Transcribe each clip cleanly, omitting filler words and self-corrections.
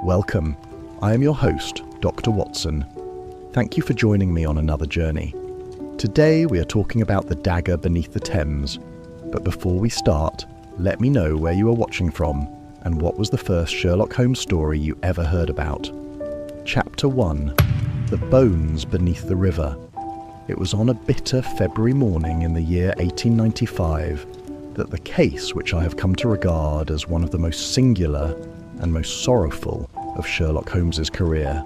Welcome. I am your host, Dr. Watson. Thank you for joining me on another journey. Today we are talking about the Dagger beneath the Thames. But before we start, let me know where you are watching from and what was the first Sherlock Holmes story you ever heard about. Chapter 1. The Bones Beneath the River. It was on a bitter February morning in the year 1895 that the case which I have come to regard as one of the most singular and most sorrowful of Sherlock Holmes's career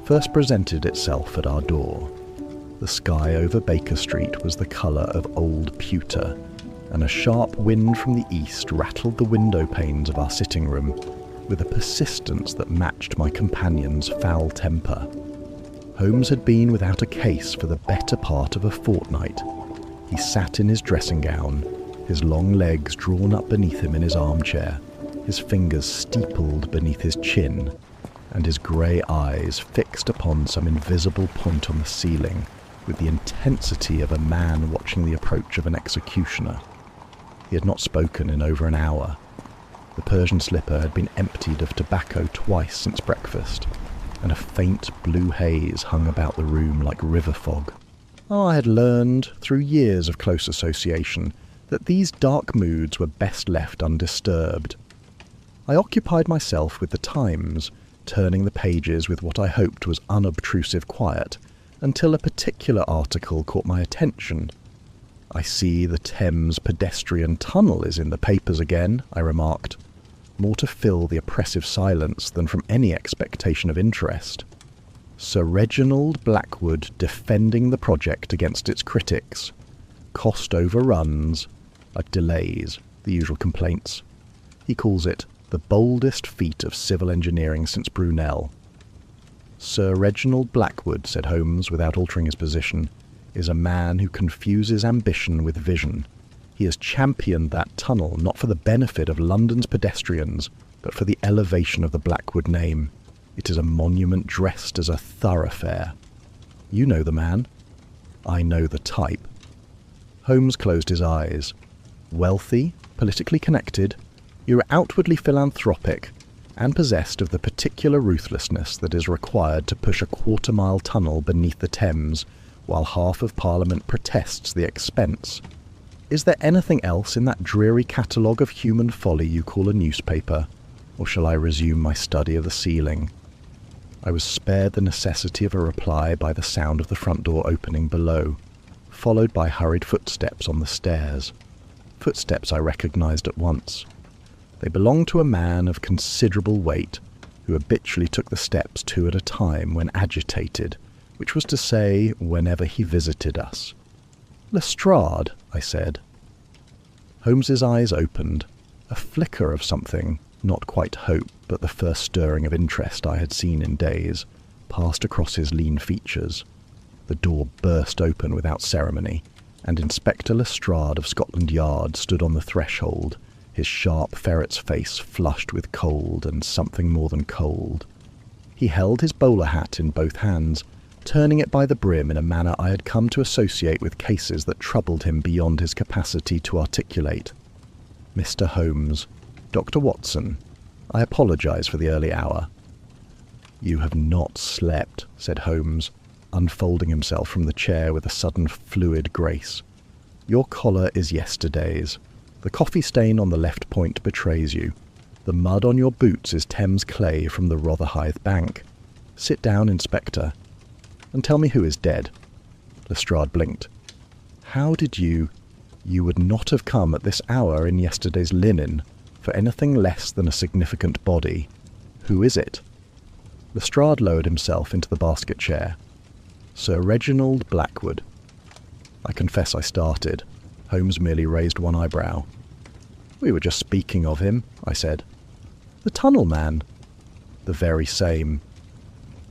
first presented itself at our door. The sky over Baker Street was the colour of old pewter, and a sharp wind from the east rattled the window panes of our sitting room with a persistence that matched my companion's foul temper. Holmes had been without a case for the better part of a fortnight. He sat in his dressing gown, his long legs drawn up beneath him in his armchair, his fingers steepled beneath his chin, and his grey eyes fixed upon some invisible point on the ceiling with the intensity of a man watching the approach of an executioner. He had not spoken in over an hour. The Persian slipper had been emptied of tobacco twice since breakfast, and a faint blue haze hung about the room like river fog. I had learned, through years of close association, that these dark moods were best left undisturbed. I occupied myself with the Times, turning the pages with what I hoped was unobtrusive quiet, until a particular article caught my attention. "I see the Thames pedestrian tunnel is in the papers again," I remarked, more to fill the oppressive silence than from any expectation of interest. Sir Reginald Blackwood defending the project against its critics. Cost overruns, delays, the usual complaints. He calls it the boldest feat of civil engineering since Brunel. Sir Reginald Blackwood, said Holmes without altering his position, is a man who confuses ambition with vision. He has championed that tunnel not for the benefit of London's pedestrians, but for the elevation of the Blackwood name. It is a monument dressed as a thoroughfare. You know the man. I know the type. Holmes closed his eyes. Wealthy, politically connected, you're outwardly philanthropic, and possessed of the particular ruthlessness that is required to push a quarter-mile tunnel beneath the Thames, while half of Parliament protests the expense. Is there anything else in that dreary catalogue of human folly you call a newspaper, or shall I resume my study of the ceiling? I was spared the necessity of a reply by the sound of the front door opening below, followed by hurried footsteps on the stairs. Footsteps I recognised at once. They belonged to a man of considerable weight, who habitually took the steps two at a time when agitated, which was to say, whenever he visited us. "Lestrade," I said. Holmes's eyes opened. A flicker of something, not quite hope, but the first stirring of interest I had seen in days, passed across his lean features. The door burst open without ceremony, and Inspector Lestrade of Scotland Yard stood on the threshold, his sharp ferret's face flushed with cold and something more than cold. He held his bowler hat in both hands, turning it by the brim in a manner I had come to associate with cases that troubled him beyond his capacity to articulate. "Mr. Holmes, Dr. Watson, I apologise for the early hour." "You have not slept," said Holmes, unfolding himself from the chair with a sudden fluid grace. "Your collar is yesterday's. The coffee stain on the left point betrays you. The mud on your boots is Thames clay from the Rotherhithe bank. Sit down, Inspector, and tell me who is dead." Lestrade blinked. "How did you would not have come at this hour in yesterday's linen for anything less than a significant body. Who is it?" Lestrade lowered himself into the basket chair. "Sir Reginald Blackwood." I confess I started. Holmes merely raised one eyebrow. "We were just speaking of him," I said. "The tunnel man?" "The very same."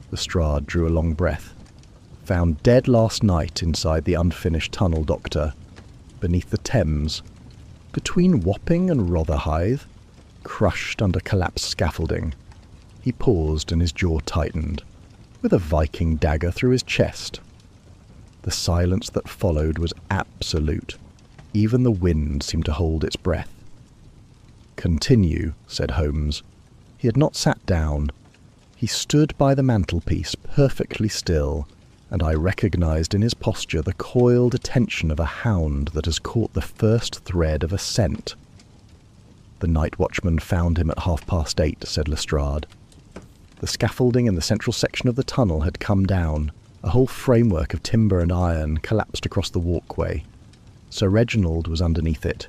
Lestrade drew a long breath. "Found dead last night inside the unfinished tunnel, Doctor. Beneath the Thames. Between Wapping and Rotherhithe. Crushed under collapsed scaffolding." He paused and his jaw tightened. "With a Viking dagger through his chest." The silence that followed was absolute. Even the wind seemed to hold its breath. "Continue," said Holmes. He had not sat down. He stood by the mantelpiece perfectly still, and I recognised in his posture the coiled attention of a hound that has caught the first thread of a scent. "The night watchman found him at 8:30, said Lestrade. The scaffolding in the central section of the tunnel had come down. A whole framework of timber and iron collapsed across the walkway. Sir Reginald was underneath it,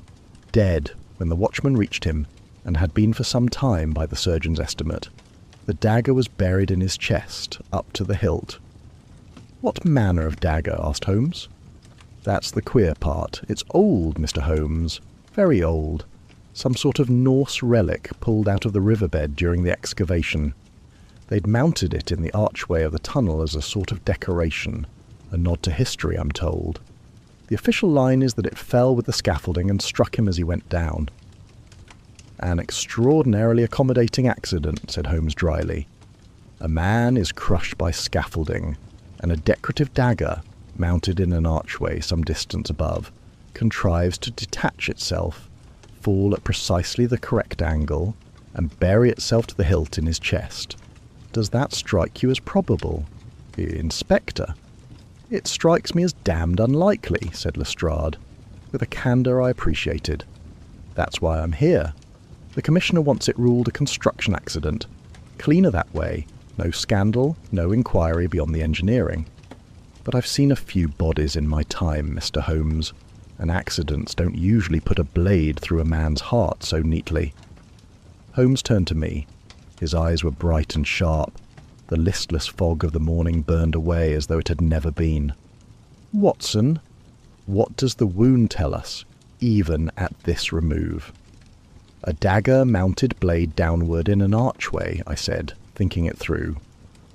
dead when the watchman reached him, and had been for some time by the surgeon's estimate. The dagger was buried in his chest, up to the hilt." "What manner of dagger?" asked Holmes. "That's the queer part. It's old, Mr. Holmes. Very old. Some sort of Norse relic pulled out of the riverbed during the excavation. They'd mounted it in the archway of the tunnel as a sort of decoration, a nod to history, I'm told. The official line is that it fell with the scaffolding and struck him as he went down." "An extraordinarily accommodating accident," said Holmes dryly. "A man is crushed by scaffolding, and a decorative dagger, mounted in an archway some distance above, contrives to detach itself, fall at precisely the correct angle, and bury itself to the hilt in his chest. Does that strike you as probable, Inspector?" "It strikes me as damned unlikely," said Lestrade, with a candour I appreciated. "That's why I'm here. The Commissioner wants it ruled a construction accident. Cleaner that way. No scandal, no inquiry beyond the engineering. But I've seen a few bodies in my time, Mr. Holmes, and accidents don't usually put a blade through a man's heart so neatly." Holmes turned to me. His eyes were bright and sharp. The listless fog of the morning burned away as though it had never been. "Watson, what does the wound tell us, even at this remove?" "A dagger mounted blade downward in an archway," I said, thinking it through.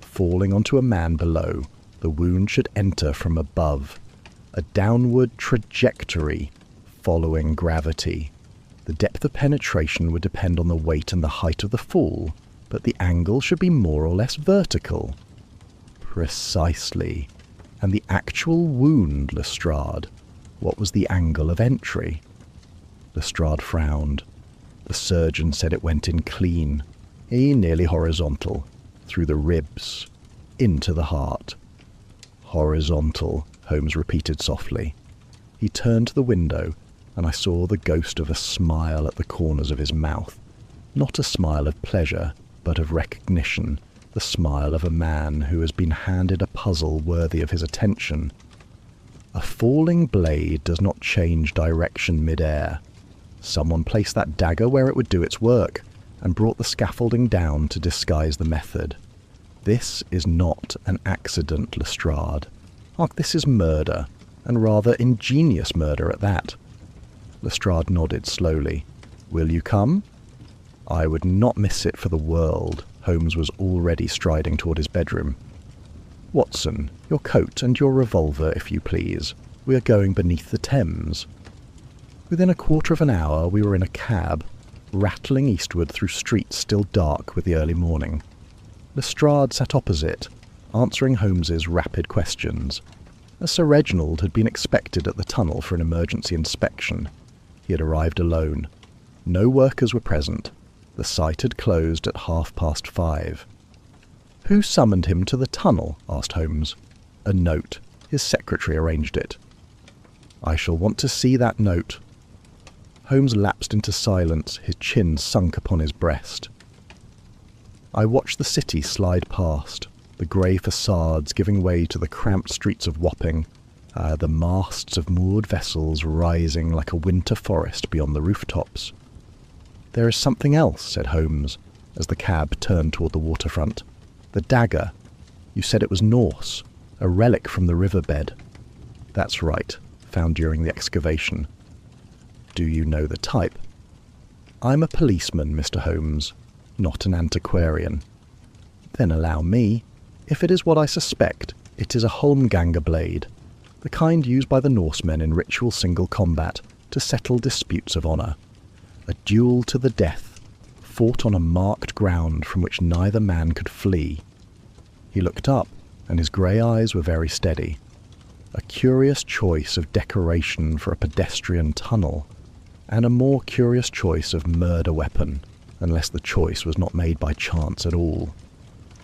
"Falling onto a man below, the wound should enter from above. A downward trajectory, following gravity. The depth of penetration would depend on the weight and the height of the fall, but the angle should be more or less vertical." "Precisely. And the actual wound, Lestrade, what was the angle of entry?" Lestrade frowned. "The surgeon said it went in clean, nearly horizontal, through the ribs, into the heart." "Horizontal," Holmes repeated softly. He turned to the window, and I saw the ghost of a smile at the corners of his mouth. Not a smile of pleasure, but of recognition, the smile of a man who has been handed a puzzle worthy of his attention. A falling blade does not change direction mid-air. Someone placed that dagger where it would do its work, and brought the scaffolding down to disguise the method. This is not an accident, Lestrade. This is murder, and rather ingenious murder at that." Lestrade nodded slowly. "Will you come?" I would not miss it for the world. Holmes was already striding toward his bedroom. "Watson, your coat and your revolver, if you please. We are going beneath the Thames." Within a quarter of an hour we were in a cab, rattling eastward through streets still dark with the early morning. Lestrade sat opposite, answering Holmes's rapid questions. Sir Reginald had been expected at the tunnel for an emergency inspection. He had arrived alone. No workers were present. The site had closed at 5:30. "Who summoned him to the tunnel?" asked Holmes. "A note. His secretary arranged it." "I shall want to see that note." Holmes lapsed into silence, his chin sunk upon his breast. I watched the city slide past, the grey facades giving way to the cramped streets of Wapping, the masts of moored vessels rising like a winter forest beyond the rooftops. "There is something else," said Holmes, as the cab turned toward the waterfront. "The dagger. You said it was Norse, a relic from the riverbed." "That's right, found during the excavation." "Do you know the type?" "I'm a policeman, Mr. Holmes, not an antiquarian." "Then allow me. If it is what I suspect, it is a Holmganger blade, the kind used by the Norsemen in ritual single combat to settle disputes of honour. A duel to the death, fought on a marked ground from which neither man could flee." He looked up, and his grey eyes were very steady. A curious choice of decoration for a pedestrian tunnel, and a more curious choice of murder weapon, unless the choice was not made by chance at all.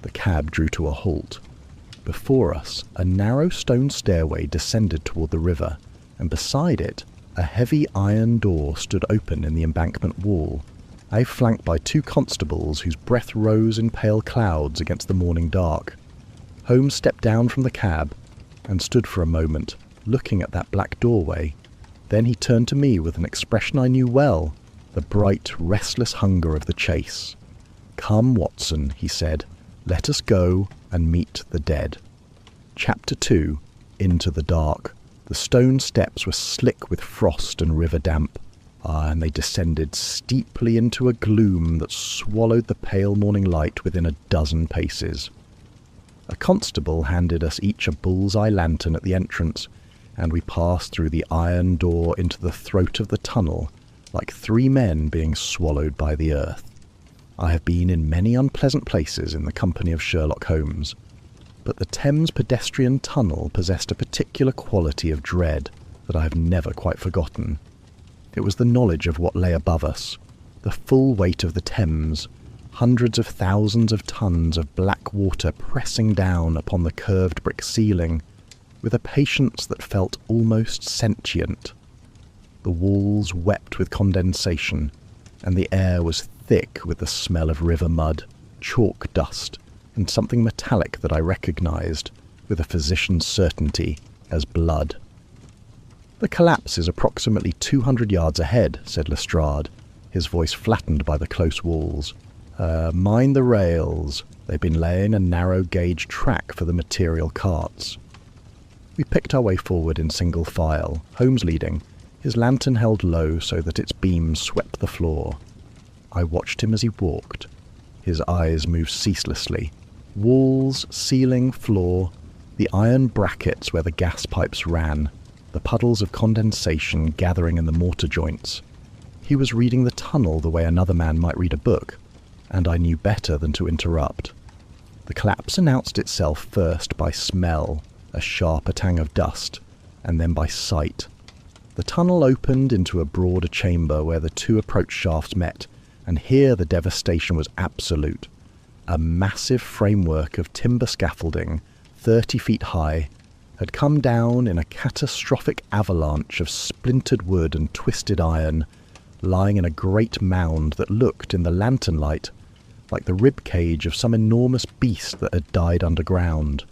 The cab drew to a halt. Before us, a narrow stone stairway descended toward the river, and beside it, a heavy iron door stood open in the embankment wall, flanked by 2 constables whose breath rose in pale clouds against the morning dark. Holmes stepped down from the cab and stood for a moment, looking at that black doorway. Then he turned to me with an expression I knew well, the bright, restless hunger of the chase. "Come, Watson," he said, "let us go and meet the dead." Chapter 2. Into the dark. The stone steps were slick with frost and river damp. And they descended steeply into a gloom that swallowed the pale morning light within a dozen paces. A constable handed us each a bull's-eye lantern at the entrance, and we passed through the iron door into the throat of the tunnel, like 3 men being swallowed by the earth. I have been in many unpleasant places in the company of Sherlock Holmes, but the Thames pedestrian tunnel possessed a particular quality of dread that I have never quite forgotten. It was the knowledge of what lay above us, the full weight of the Thames, hundreds of thousands of tons of black water pressing down upon the curved brick ceiling, with a patience that felt almost sentient. The walls wept with condensation, and the air was thick with the smell of river mud, chalk dust, and something metallic that I recognized, with a physician's certainty, as blood. "The collapse is approximately 200 yards ahead," said Lestrade, his voice flattened by the close walls. "Mind the rails. They've been laying a narrow-gauge track for the material carts." We picked our way forward in single file, Holmes leading, his lantern held low so that its beams swept the floor. I watched him as he walked. His eyes moved ceaselessly. Walls, ceiling, floor, the iron brackets where the gas pipes ran, the puddles of condensation gathering in the mortar joints. He was reading the tunnel the way another man might read a book, and I knew better than to interrupt. The collapse announced itself first by smell, a sharper tang of dust, and then by sight. The tunnel opened into a broader chamber where the 2 approach shafts met, and here the devastation was absolute. A massive framework of timber scaffolding, 30 feet high, had come down in a catastrophic avalanche of splintered wood and twisted iron, lying in a great mound that looked, in the lantern light, like the rib cage of some enormous beast that had died underground.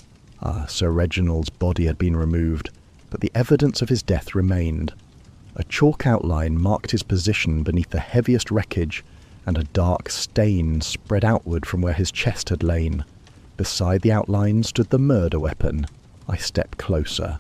Sir Reginald's body had been removed, but the evidence of his death remained. A chalk outline marked his position beneath the heaviest wreckage, and a dark stain spread outward from where his chest had lain. Beside the outline stood the murder weapon. I stepped closer.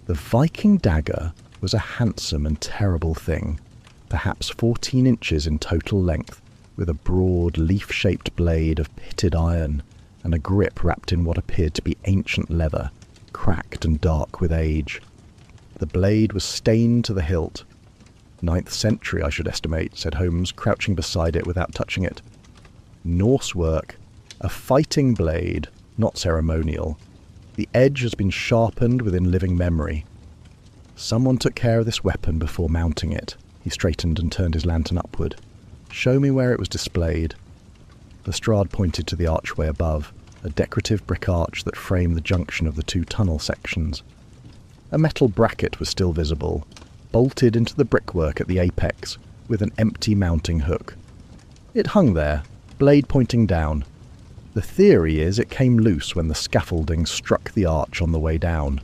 The Viking dagger was a handsome and terrible thing, perhaps 14 inches in total length, with a broad leaf-shaped blade of pitted iron, and a grip wrapped in what appeared to be ancient leather, cracked and dark with age. The blade was stained to the hilt. 9th century, I should estimate, said Holmes, crouching beside it without touching it. Norse work. A fighting blade, not ceremonial. The edge has been sharpened within living memory. Someone took care of this weapon before mounting it. He straightened and turned his lantern upward. "Show me where it was displayed." Lestrade pointed to the archway above, a decorative brick arch that framed the junction of the 2 tunnel sections. A metal bracket was still visible, bolted into the brickwork at the apex, with an empty mounting hook. It hung there, blade pointing down. The theory is it came loose when the scaffolding struck the arch on the way down.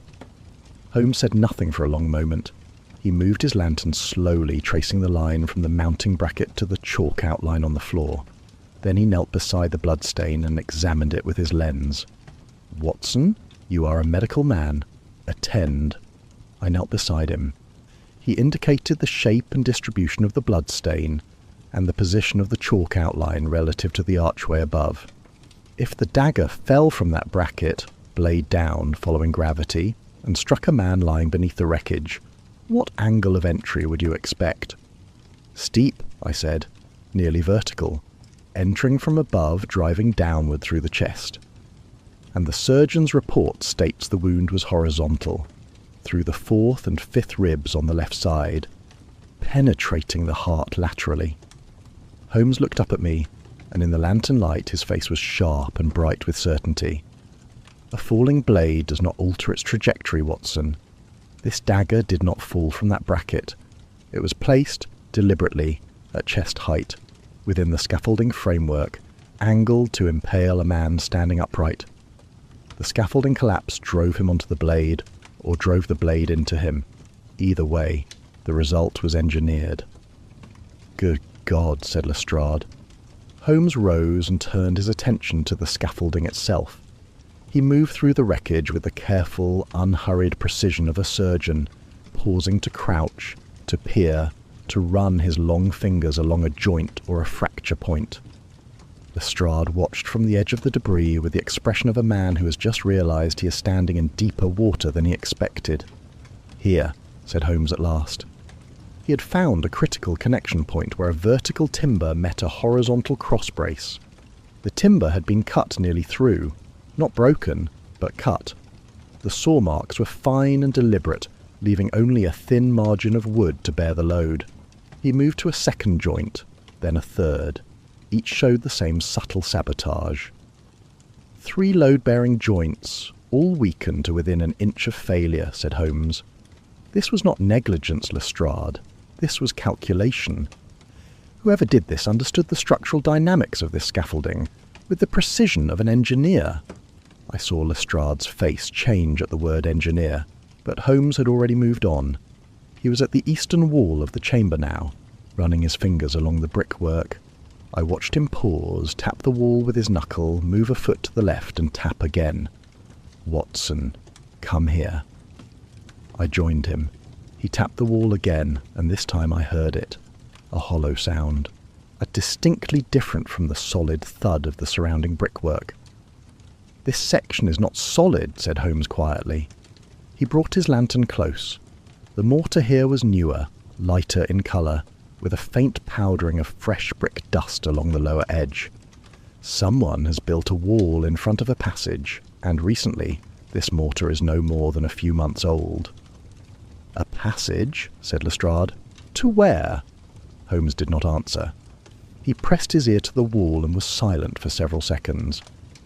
Holmes said nothing for a long moment. He moved his lantern slowly, tracing the line from the mounting bracket to the chalk outline on the floor. Then he knelt beside the bloodstain and examined it with his lens. "Watson, you are a medical man. Attend." I knelt beside him. He indicated the shape and distribution of the bloodstain, and the position of the chalk outline relative to the archway above. If the dagger fell from that bracket, blade down, following gravity, and struck a man lying beneath the wreckage, what angle of entry would you expect? "Steep," I said, "nearly vertical, entering from above, driving downward through the chest." And the surgeon's report states the wound was horizontal, through the 4th and 5th ribs on the left side, penetrating the heart laterally. Holmes looked up at me, and in the lantern light his face was sharp and bright with certainty. A falling blade does not alter its trajectory, Watson. This dagger did not fall from that bracket. It was placed, deliberately, at chest height, within the scaffolding framework, angled to impale a man standing upright. The scaffolding collapse drove him onto the blade, or drove the blade into him. Either way, the result was engineered. "Good God," said Lestrade. Holmes rose and turned his attention to the scaffolding itself. He moved through the wreckage with the careful, unhurried precision of a surgeon, pausing to crouch, to peer, to run his long fingers along a joint or a fracture point. Lestrade watched from the edge of the debris with the expression of a man who has just realised he is standing in deeper water than he expected. "Here," said Holmes at last. He had found a critical connection point where a vertical timber met a horizontal crossbrace. The timber had been cut nearly through, not broken, but cut. The saw marks were fine and deliberate, leaving only a thin margin of wood to bear the load. He moved to a second joint, then a third. Each showed the same subtle sabotage. 3 load-bearing joints, all weakened to within an inch of failure, said Holmes. This was not negligence, Lestrade. This was calculation. Whoever did this understood the structural dynamics of this scaffolding with the precision of an engineer. I saw Lestrade's face change at the word engineer, but Holmes had already moved on. He was at the eastern wall of the chamber now, running his fingers along the brickwork. I watched him pause, tap the wall with his knuckle, move a foot to the left and tap again. "Watson, come here." I joined him. He tapped the wall again, and this time I heard it. A hollow sound, distinctly different from the solid thud of the surrounding brickwork. "This section is not solid," said Holmes quietly. He brought his lantern close. The mortar here was newer, lighter in colour, with a faint powdering of fresh brick dust along the lower edge. Someone has built a wall in front of a passage, and recently this mortar is no more than a few months old. "A passage?" said Lestrade. "To where?" Holmes did not answer. He pressed his ear to the wall and was silent for several seconds.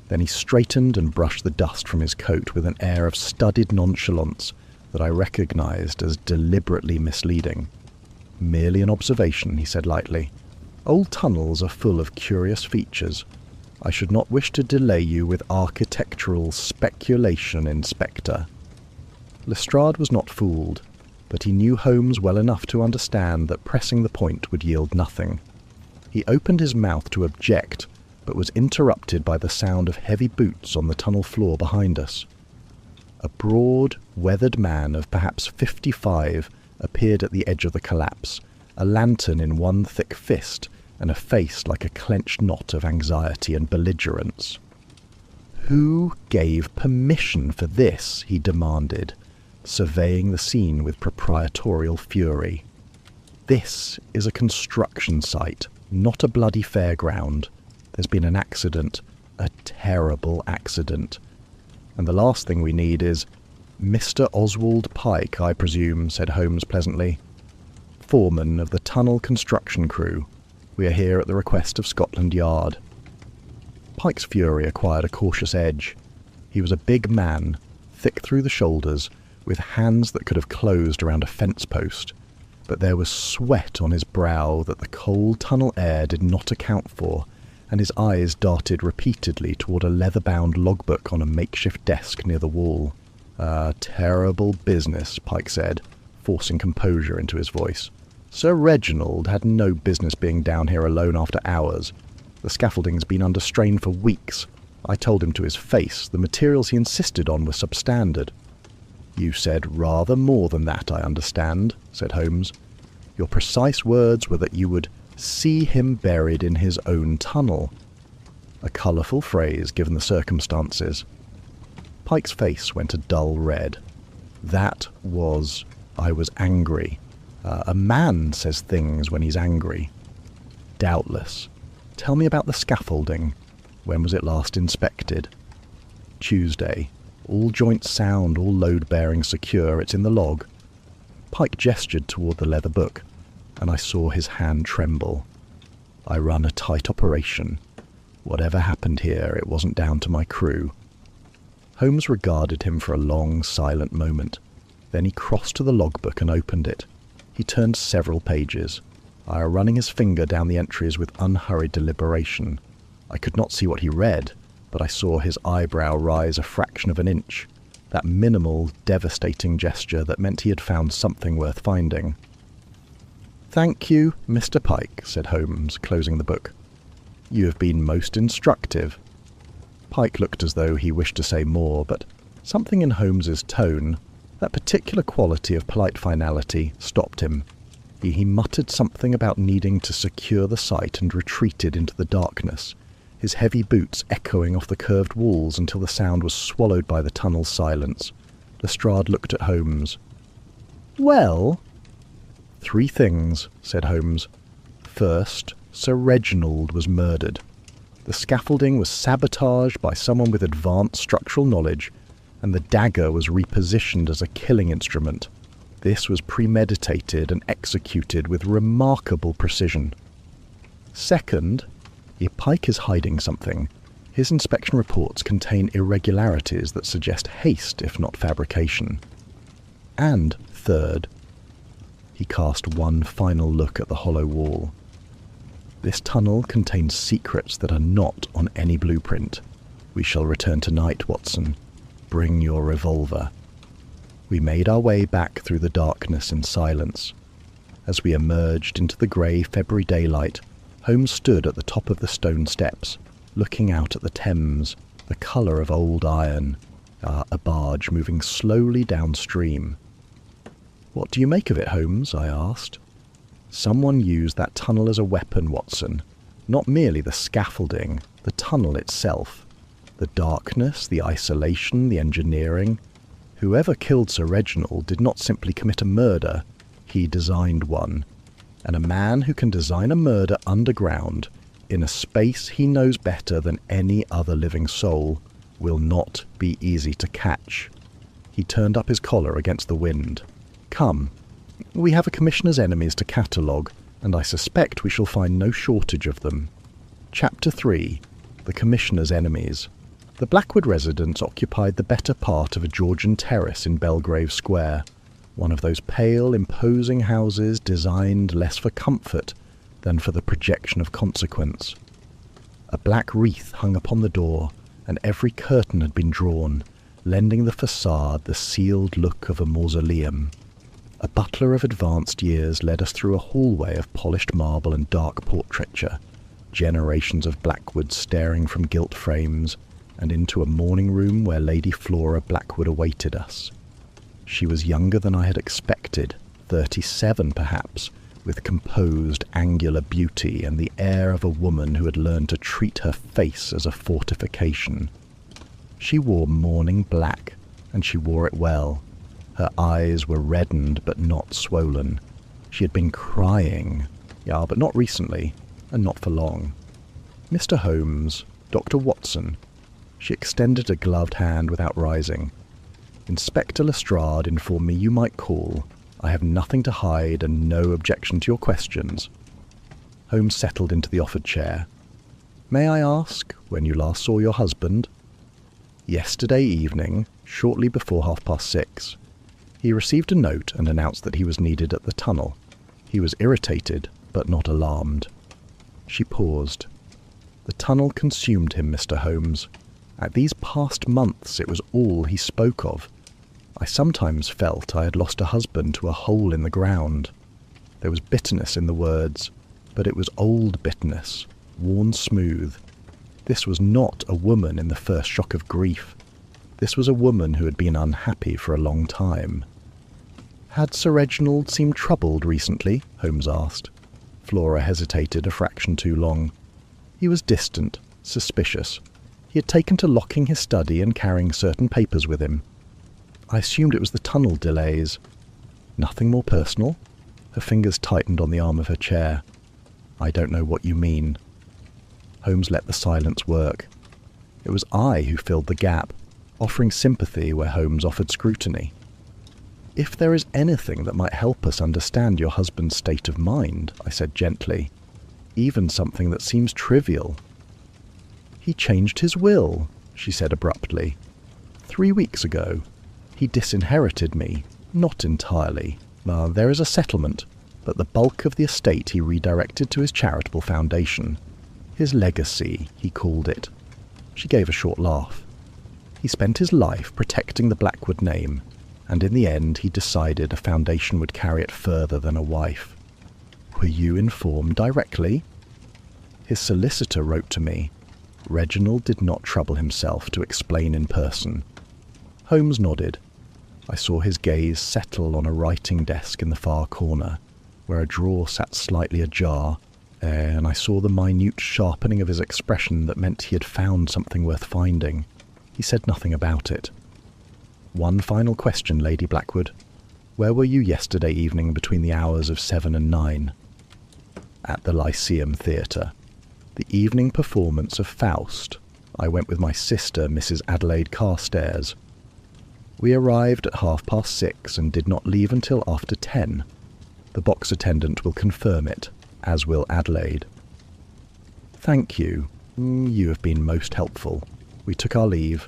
Then he straightened and brushed the dust from his coat with an air of studied nonchalance that I recognised as deliberately misleading. "Merely an observation," he said lightly. "Old tunnels are full of curious features. I should not wish to delay you with architectural speculation, Inspector." Lestrade was not fooled, but he knew Holmes well enough to understand that pressing the point would yield nothing. He opened his mouth to object, but was interrupted by the sound of heavy boots on the tunnel floor behind us. A broad, weathered man of perhaps 55 appeared at the edge of the collapse, a lantern in one thick fist, and a face like a clenched knot of anxiety and belligerence. "Who gave permission for this?" he demanded, surveying the scene with proprietorial fury. "This is a construction site, not a bloody fairground. There's been an accident, a terrible accident. And the last thing we need is—" "Mr. Oswald Pike, I presume," said Holmes pleasantly. "Foreman of the tunnel construction crew. We are here at the request of Scotland Yard." Pike's fury acquired a cautious edge. He was a big man, thick through the shoulders, with hands that could have closed around a fence post, but there was sweat on his brow that the cold tunnel air did not account for, and his eyes darted repeatedly toward a leather-bound logbook on a makeshift desk near the wall. "Terrible business," Pike said, forcing composure into his voice. "Sir Reginald had no business being down here alone after hours. The scaffolding's been under strain for weeks. I told him to his face the materials he insisted on were substandard." "You said rather more than that, I understand," said Holmes. "Your precise words were that you would see him buried in his own tunnel." A colourful phrase, given the circumstances. Pike's face went a dull red. I was angry. A man says things when he's angry." "Doubtless. Tell me about the scaffolding. When was it last inspected?" "Tuesday. All joints sound, all load-bearing secure. It's in the log." Pike gestured toward the leather book, and I saw his hand tremble. "I run a tight operation. Whatever happened here, it wasn't down to my crew. Holmes regarded him for a long, silent moment. Then he crossed to the logbook and opened it. He turned several pages, running his finger down the entries with unhurried deliberation. I could not see what he read, but I saw his eyebrow rise a fraction of an inch, that minimal, devastating gesture that meant he had found something worth finding. "Thank you, Mr. Pike," said Holmes, closing the book. "You have been most instructive." Pike looked as though he wished to say more, but something in Holmes's tone, that particular quality of polite finality, stopped him. He muttered something about needing to secure the site and retreated into the darkness, his heavy boots echoing off the curved walls until the sound was swallowed by the tunnel's silence. Lestrade looked at Holmes. "Well?" "3 things," said Holmes. "First, Sir Reginald was murdered. The scaffolding was sabotaged by someone with advanced structural knowledge, and the dagger was repositioned as a killing instrument. This was premeditated and executed with remarkable precision. Second, Pike is hiding something. His inspection reports contain irregularities that suggest haste, if not fabrication. And third," he cast one final look at the hollow wall, "this tunnel contains secrets that are not on any blueprint. We shall return tonight, Watson. Bring your revolver." We made our way back through the darkness in silence. As we emerged into the grey February daylight, Holmes stood at the top of the stone steps, looking out at the Thames, the colour of old iron, a barge moving slowly downstream. "What do you make of it, Holmes?" I asked. "Someone used that tunnel as a weapon, Watson. Not merely the scaffolding, the tunnel itself. The darkness, the isolation, the engineering. Whoever killed Sir Reginald did not simply commit a murder, he designed one. And a man who can design a murder underground, in a space he knows better than any other living soul, will not be easy to catch." He turned up his collar against the wind. "Come. We have a commissioner's enemies to catalogue, and I suspect we shall find no shortage of them." Chapter 3. The Commissioner's Enemies. The Blackwood residence occupied the better part of a Georgian terrace in Belgrave Square, one of those pale, imposing houses designed less for comfort than for the projection of consequence. A black wreath hung upon the door, and every curtain had been drawn, lending the facade the sealed look of a mausoleum. A butler of advanced years led us through a hallway of polished marble and dark portraiture, generations of Blackwood staring from gilt frames, and into a morning room where Lady Flora Blackwood awaited us. She was younger than I had expected, 37 perhaps, with composed, angular beauty and the air of a woman who had learned to treat her face as a fortification. She wore mourning black, and she wore it well. Her eyes were reddened but not swollen. She had been crying, but not recently, and not for long. "Mr. Holmes, Dr. Watson." She extended a gloved hand without rising. "Inspector Lestrade informed me you might call. I have nothing to hide and no objection to your questions." Holmes settled into the offered chair. "May I ask when you last saw your husband?" "Yesterday evening, shortly before 6:30. He received a note and announced that he was needed at the tunnel. He was irritated, but not alarmed." She paused. "The tunnel consumed him, Mr. Holmes. At these past months it was all he spoke of. I sometimes felt I had lost a husband to a hole in the ground. There was bitterness in the words, but it was old bitterness, worn smooth. This was not a woman in the first shock of grief. This was a woman who had been unhappy for a long time. "Had Sir Reginald seemed troubled recently?" Holmes asked. Flora hesitated a fraction too long. "He was distant, suspicious. He had taken to locking his study and carrying certain papers with him. I assumed it was the tunnel delays." "Nothing more personal?" Her fingers tightened on the arm of her chair. "I don't know what you mean." Holmes let the silence work. It was I who filled the gap, offering sympathy where Holmes offered scrutiny. "If there is anything that might help us understand your husband's state of mind," I said gently, "even something that seems trivial." He changed his will, she said abruptly. 3 weeks ago. He disinherited me. Not entirely. There is a settlement, but the bulk of the estate he redirected to his charitable foundation. His legacy, he called it. She gave a short laugh. He spent his life protecting the Blackwood name, and in the end he decided a foundation would carry it further than a wife. Were you informed directly? His solicitor wrote to me. Reginald did not trouble himself to explain in person. Holmes nodded. I saw his gaze settle on a writing desk in the far corner, where a drawer sat slightly ajar, and I saw the minute sharpening of his expression that meant he had found something worth finding. He said nothing about it. One final question, Lady Blackwood. Where were you yesterday evening between the hours of 7 and 9? At the Lyceum Theatre. The evening performance of Faust. I went with my sister, Mrs. Adelaide Carstairs. We arrived at 6:30 and did not leave until after 10. The box attendant will confirm it, as will Adelaide. Thank you. You have been most helpful. We took our leave.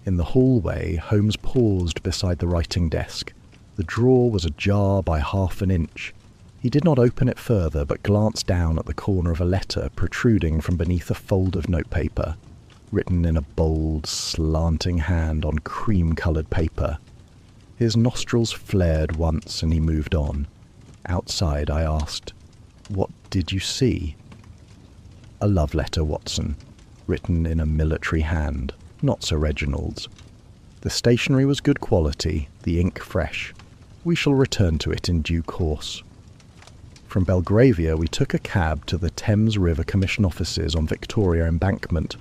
In the hallway, Holmes paused beside the writing desk. The drawer was ajar by 1/2 inch. He did not open it further, but glanced down at the corner of a letter protruding from beneath a fold of notepaper, written in a bold, slanting hand on cream-coloured paper. His nostrils flared once and he moved on. Outside, I asked, "What did you see?" "A love letter, Watson, written in a military hand, not Sir Reginald's. The stationery was good quality, the ink fresh. We shall return to it in due course." From Belgravia we took a cab to the Thames River Commission offices on Victoria Embankment,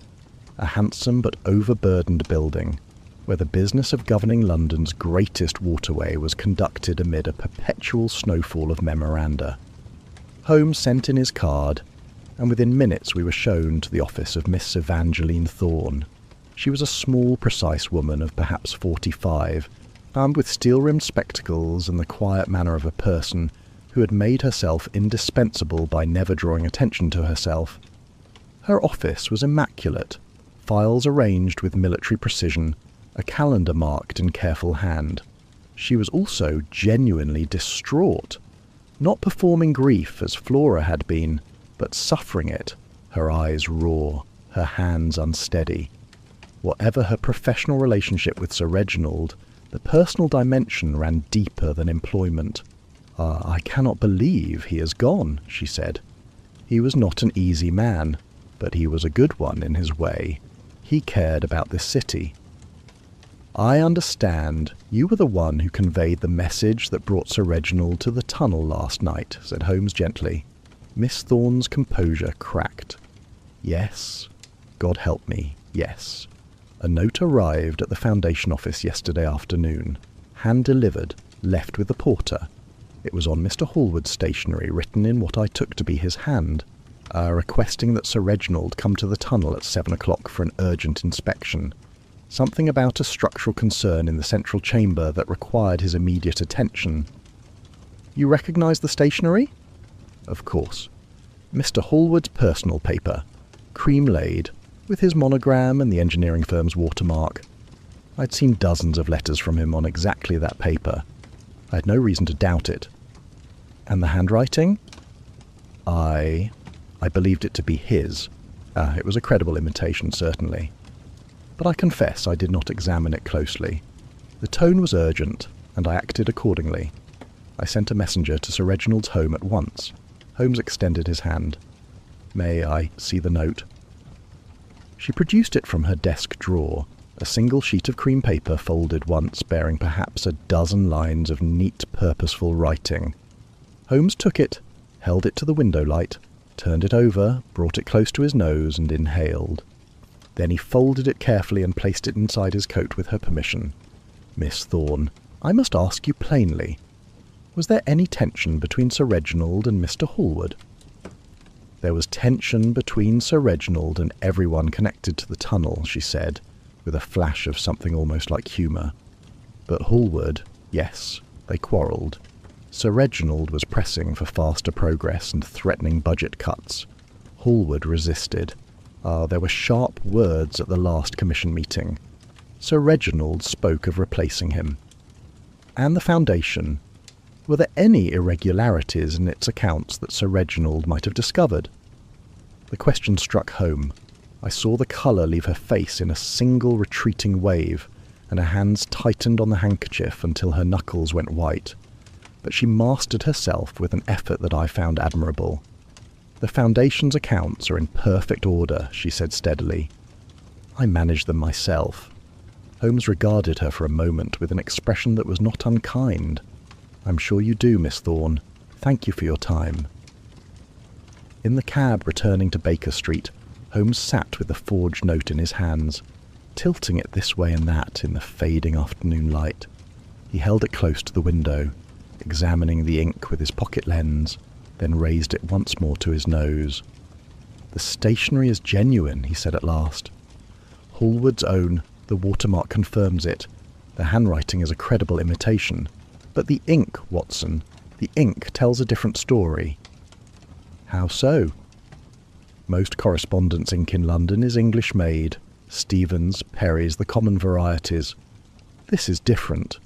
a handsome but overburdened building, where the business of governing London's greatest waterway was conducted amid a perpetual snowfall of memoranda. Holmes sent in his card, and within minutes we were shown to the office of Miss Evangeline Thorne. She was a small, precise woman of perhaps 45, armed with steel-rimmed spectacles and the quiet manner of a person who had made herself indispensable by never drawing attention to herself. Her office was immaculate, files arranged with military precision, a calendar marked in careful hand. She was also genuinely distraught, not performing grief as Flora had been, but suffering it, her eyes raw, her hands unsteady. Whatever her professional relationship with Sir Reginald, the personal dimension ran deeper than employment. "I cannot believe he is gone," she said. "He was not an easy man, but he was a good one in his way. He cared about this city." "I understand you were the one who conveyed the message that brought Sir Reginald to the tunnel last night," said Holmes gently. Miss Thorne's composure cracked. "Yes, God help me, yes. A note arrived at the foundation office yesterday afternoon, hand-delivered, left with the porter. It was on Mr. Hallward's stationery, written in what I took to be his hand, requesting that Sir Reginald come to the tunnel at 7 o'clock for an urgent inspection. Something about a structural concern in the central chamber that required his immediate attention." "You recognise the stationery?" "Of course. Mr. Hallward's personal paper, cream-laid, with his monogram and the engineering firm's watermark. I'd seen dozens of letters from him on exactly that paper. I had no reason to doubt it. And the handwriting? I believed it to be his. It was a credible imitation, certainly. But I confess I did not examine it closely. The tone was urgent, and I acted accordingly. I sent a messenger to Sir Reginald's home at once. Holmes extended his hand. "May I see the note?" She produced it from her desk drawer, a single sheet of cream paper folded once, bearing perhaps a dozen lines of neat, purposeful writing. Holmes took it, held it to the window light, turned it over, brought it close to his nose, and inhaled. Then he folded it carefully and placed it inside his coat with her permission. "Miss Thorne, I must ask you plainly, was there any tension between Sir Reginald and Mr. Hallward?" "There was tension between Sir Reginald and everyone connected to the tunnel," she said, with a flash of something almost like humour. "But Hallward, yes, they quarrelled. Sir Reginald was pressing for faster progress and threatening budget cuts. Hallward resisted. There were sharp words at the last commission meeting. Sir Reginald spoke of replacing him. And the Foundation. Were there any irregularities in its accounts that Sir Reginald might have discovered? The question struck home. I saw the colour leave her face in a single retreating wave, and her hands tightened on the handkerchief until her knuckles went white. But she mastered herself with an effort that I found admirable. "The Foundation's accounts are in perfect order," she said steadily. "I manage them myself." Holmes regarded her for a moment with an expression that was not unkind. "I'm sure you do, Miss Thorne. Thank you for your time." In the cab returning to Baker Street, Holmes sat with the forged note in his hands, tilting it this way and that in the fading afternoon light. He held it close to the window, examining the ink with his pocket lens, then raised it once more to his nose. "The stationery is genuine," he said at last. "Hallward's own. The watermark confirms it. The handwriting is a credible imitation. But the ink, Watson, the ink tells a different story." "How so?" "Most correspondence ink in London is English-made. Stevens, Perry's, the common varieties. This is different.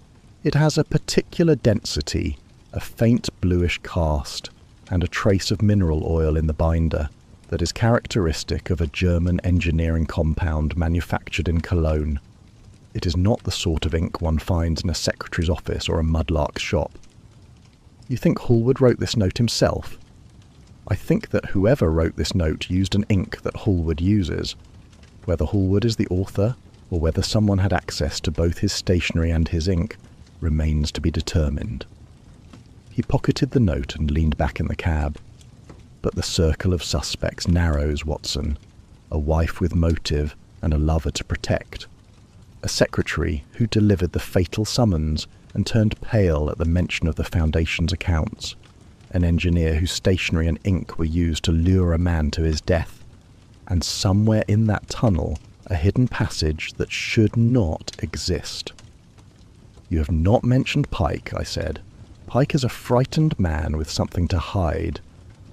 It has a particular density, a faint bluish cast, and a trace of mineral oil in the binder that is characteristic of a German engineering compound manufactured in Cologne. It is not the sort of ink one finds in a secretary's office or a Mudlark's shop." "You think Hallward wrote this note himself?" "I think that whoever wrote this note used an ink that Hallward uses. Whether Hallward is the author, or whether someone had access to both his stationery and his ink, remains to be determined." He pocketed the note and leaned back in the cab. "But the circle of suspects narrows, Watson. A wife with motive and a lover to protect. A secretary who delivered the fatal summons and turned pale at the mention of the Foundation's accounts. An engineer whose stationery and ink were used to lure a man to his death. And somewhere in that tunnel, a hidden passage that should not exist." "You have not mentioned Pike," I said. "Pike is a frightened man with something to hide,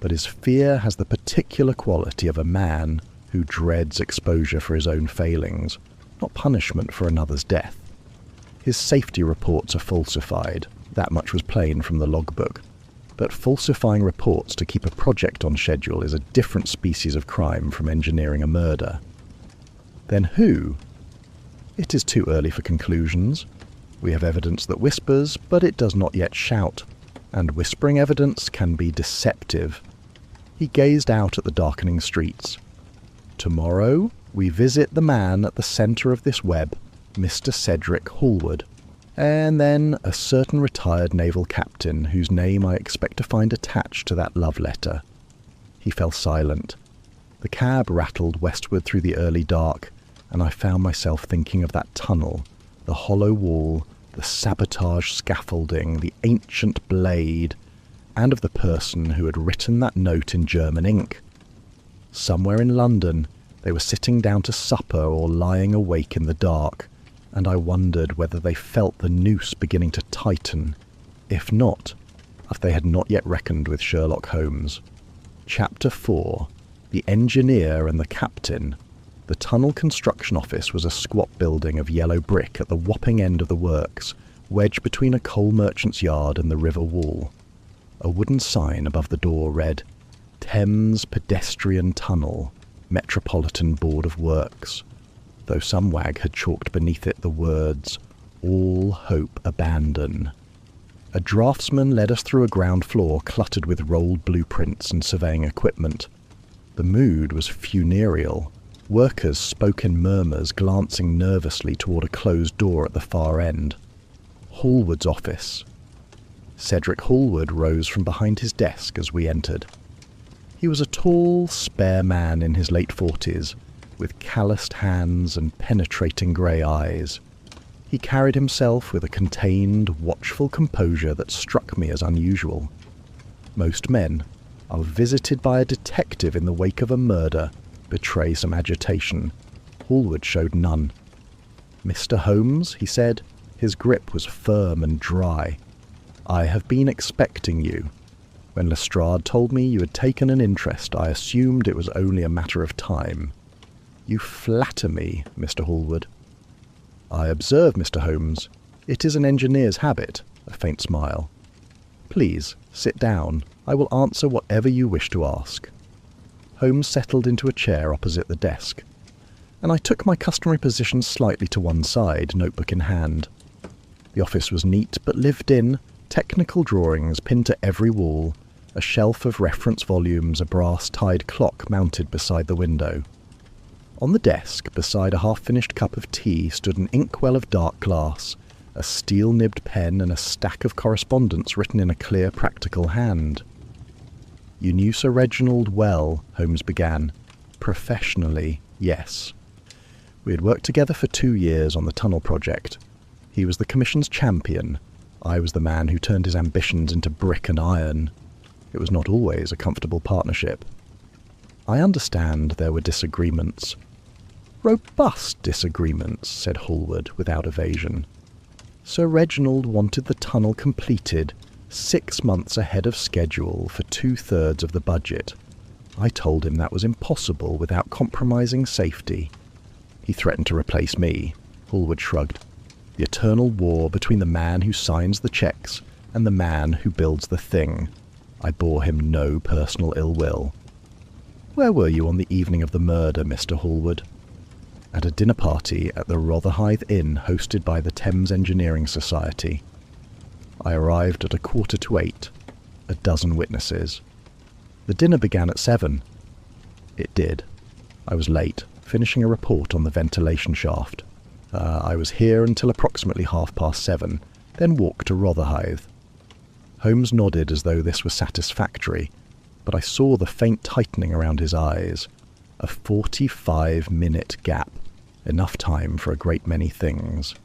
but his fear has the particular quality of a man who dreads exposure for his own failings, not punishment for another's death. His safety reports are falsified, that much was plain from the logbook, but falsifying reports to keep a project on schedule is a different species of crime from engineering a murder." "Then who?" "It is too early for conclusions. We have evidence that whispers, but it does not yet shout, and whispering evidence can be deceptive." He gazed out at the darkening streets. "Tomorrow we visit the man at the centre of this web, Mr. Cedric Hallward, and then a certain retired naval captain whose name I expect to find attached to that love letter." He fell silent. The cab rattled westward through the early dark, and I found myself thinking of that tunnel, the hollow wall, the sabotaged scaffolding, the ancient blade, and of the person who had written that note in German ink. Somewhere in London they were sitting down to supper or lying awake in the dark, and I wondered whether they felt the noose beginning to tighten. If not, if they had not yet reckoned with Sherlock Holmes. Chapter 4. The Engineer and the Captain. The tunnel construction office was a squat building of yellow brick at the Wapping end of the works, wedged between a coal merchant's yard and the river wall. A wooden sign above the door read, "Thames Pedestrian Tunnel, Metropolitan Board of Works," though some wag had chalked beneath it the words, "All hope abandon." A draftsman led us through a ground floor cluttered with rolled blueprints and surveying equipment. The mood was funereal. Workers spoke in murmurs, glancing nervously toward a closed door at the far end. Hallward's office. Cedric Hallward rose from behind his desk as we entered. He was a tall, spare man in his late 40s, with calloused hands and penetrating grey eyes. He carried himself with a contained, watchful composure that struck me as unusual. Most men are visited by a detective in the wake of a murder, betray some agitation. Hallward showed none. "Mr. Holmes," he said. His grip was firm and dry. "I have been expecting you. When Lestrade told me you had taken an interest, I assumed it was only a matter of time." You flatter me, Mr. Hallward. I observe, Mr. Holmes. It is an engineer's habit, a faint smile. Please, sit down. I will answer whatever you wish to ask. Holmes settled into a chair opposite the desk, and I took my customary position slightly to one side, notebook in hand. The office was neat but lived in, technical drawings pinned to every wall, a shelf of reference volumes, a brass-tied clock mounted beside the window. On the desk, beside a half-finished cup of tea, stood an inkwell of dark glass, a steel-nibbed pen and a stack of correspondence written in a clear, practical hand. You knew Sir Reginald well, Holmes began. Professionally, yes. We had worked together for 2 years on the tunnel project. He was the Commission's champion. I was the man who turned his ambitions into brick and iron. It was not always a comfortable partnership. I understand there were disagreements. Robust disagreements, said Hallward without evasion. Sir Reginald wanted the tunnel completed 6 months ahead of schedule for 2/3 of the budget. I told him that was impossible without compromising safety. He threatened to replace me. Hallward shrugged. The eternal war between the man who signs the checks and the man who builds the thing. I bore him no personal ill will. Where were you on the evening of the murder, Mr. Hallward? At a dinner party at the Rotherhithe Inn hosted by the Thames Engineering Society. I arrived at 7:15, a dozen witnesses. The dinner began at 7. It did. I was late, finishing a report on the ventilation shaft. I was here until approximately 7:30, then walked to Rotherhithe. Holmes nodded as though this was satisfactory, but I saw the faint tightening around his eyes. A 45-minute gap, enough time for a great many things.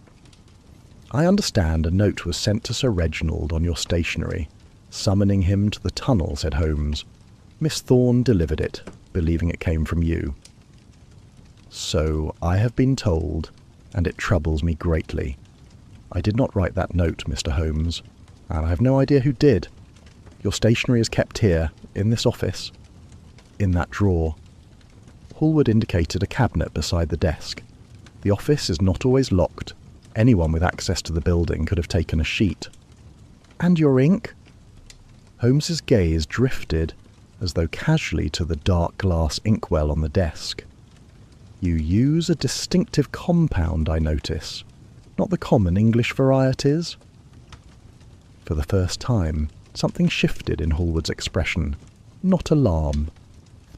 I understand a note was sent to Sir Reginald on your stationery, summoning him to the tunnel, said Holmes. Miss Thorne delivered it, believing it came from you. So I have been told, and it troubles me greatly. I did not write that note, Mr. Holmes, and I have no idea who did. Your stationery is kept here, in this office, in that drawer. Hallward indicated a cabinet beside the desk. The office is not always locked. Anyone with access to the building could have taken a sheet. And your ink? Holmes's gaze drifted, as though casually, to the dark glass inkwell on the desk. You use a distinctive compound, I notice. Not the common English varieties? For the first time, something shifted in Hallward's expression. Not alarm,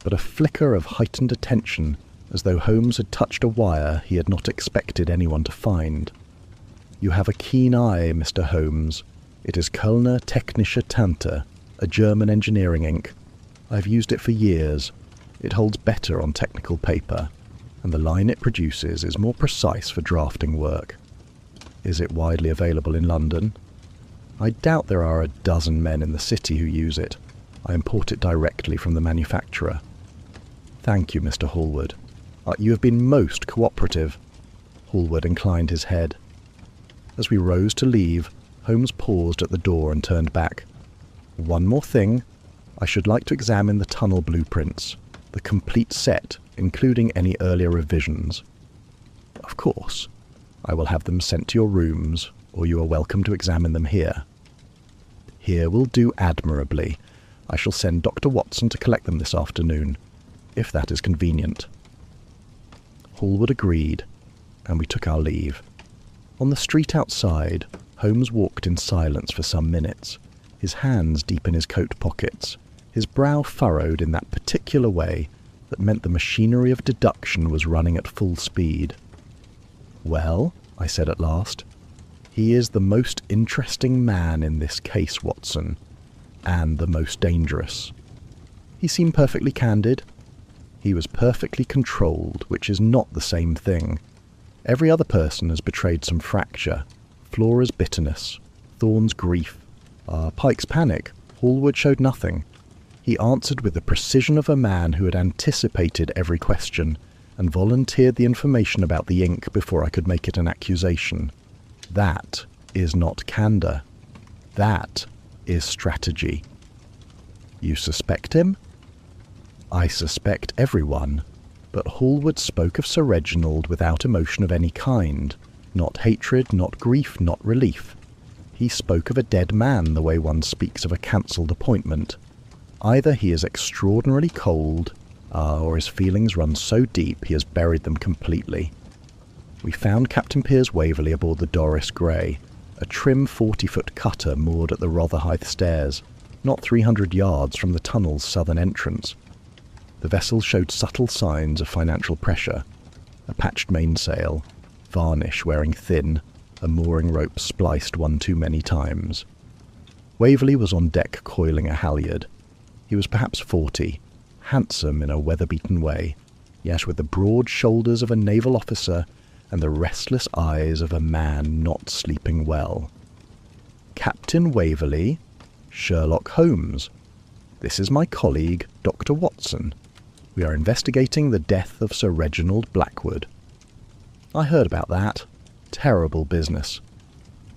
but a flicker of heightened attention, as though Holmes had touched a wire he had not expected anyone to find. You have a keen eye, Mr. Holmes. It is Kölner Technische Tinte, a German engineering ink. I've used it for years. It holds better on technical paper, and the line it produces is more precise for drafting work. Is it widely available in London? I doubt there are a dozen men in the city who use it. I import it directly from the manufacturer. Thank you, Mr. Hallward. You have been most cooperative. Hallward inclined his head. As we rose to leave, Holmes paused at the door and turned back. One more thing. I should like to examine the tunnel blueprints, the complete set, including any earlier revisions. Of course. I will have them sent to your rooms, or you are welcome to examine them here. Here will do admirably. I shall send Dr. Watson to collect them this afternoon, if that is convenient. Hallward agreed, and we took our leave. On the street outside, Holmes walked in silence for some minutes, his hands deep in his coat pockets, his brow furrowed in that particular way that meant the machinery of deduction was running at full speed. Well, I said at last, he is the most interesting man in this case, Watson, and the most dangerous. He seemed perfectly candid. He was perfectly controlled, which is not the same thing. Every other person has betrayed some fracture. Flora's bitterness, Thorne's grief, Pike's panic. Hallward showed nothing. He answered with the precision of a man who had anticipated every question, and volunteered the information about the ink before I could make it an accusation. That is not candour. That is strategy. You suspect him? I suspect everyone. But Hallward spoke of Sir Reginald without emotion of any kind. Not hatred, not grief, not relief. He spoke of a dead man the way one speaks of a cancelled appointment. Either he is extraordinarily cold, or his feelings run so deep he has buried them completely. We found Captain Piers Waverley aboard the Doris Grey, a trim 40-foot cutter moored at the Rotherhithe Stairs, not 300 yards from the tunnel's southern entrance. The vessel showed subtle signs of financial pressure: a patched mainsail, varnish wearing thin, a mooring rope spliced one too many times. Waverley was on deck coiling a halyard. He was perhaps 40, handsome in a weather-beaten way, yet with the broad shoulders of a naval officer and the restless eyes of a man not sleeping well. Captain Waverley, Sherlock Holmes. This is my colleague, Dr. Watson. We are investigating the death of Sir Reginald Blackwood. I heard about that. Terrible business.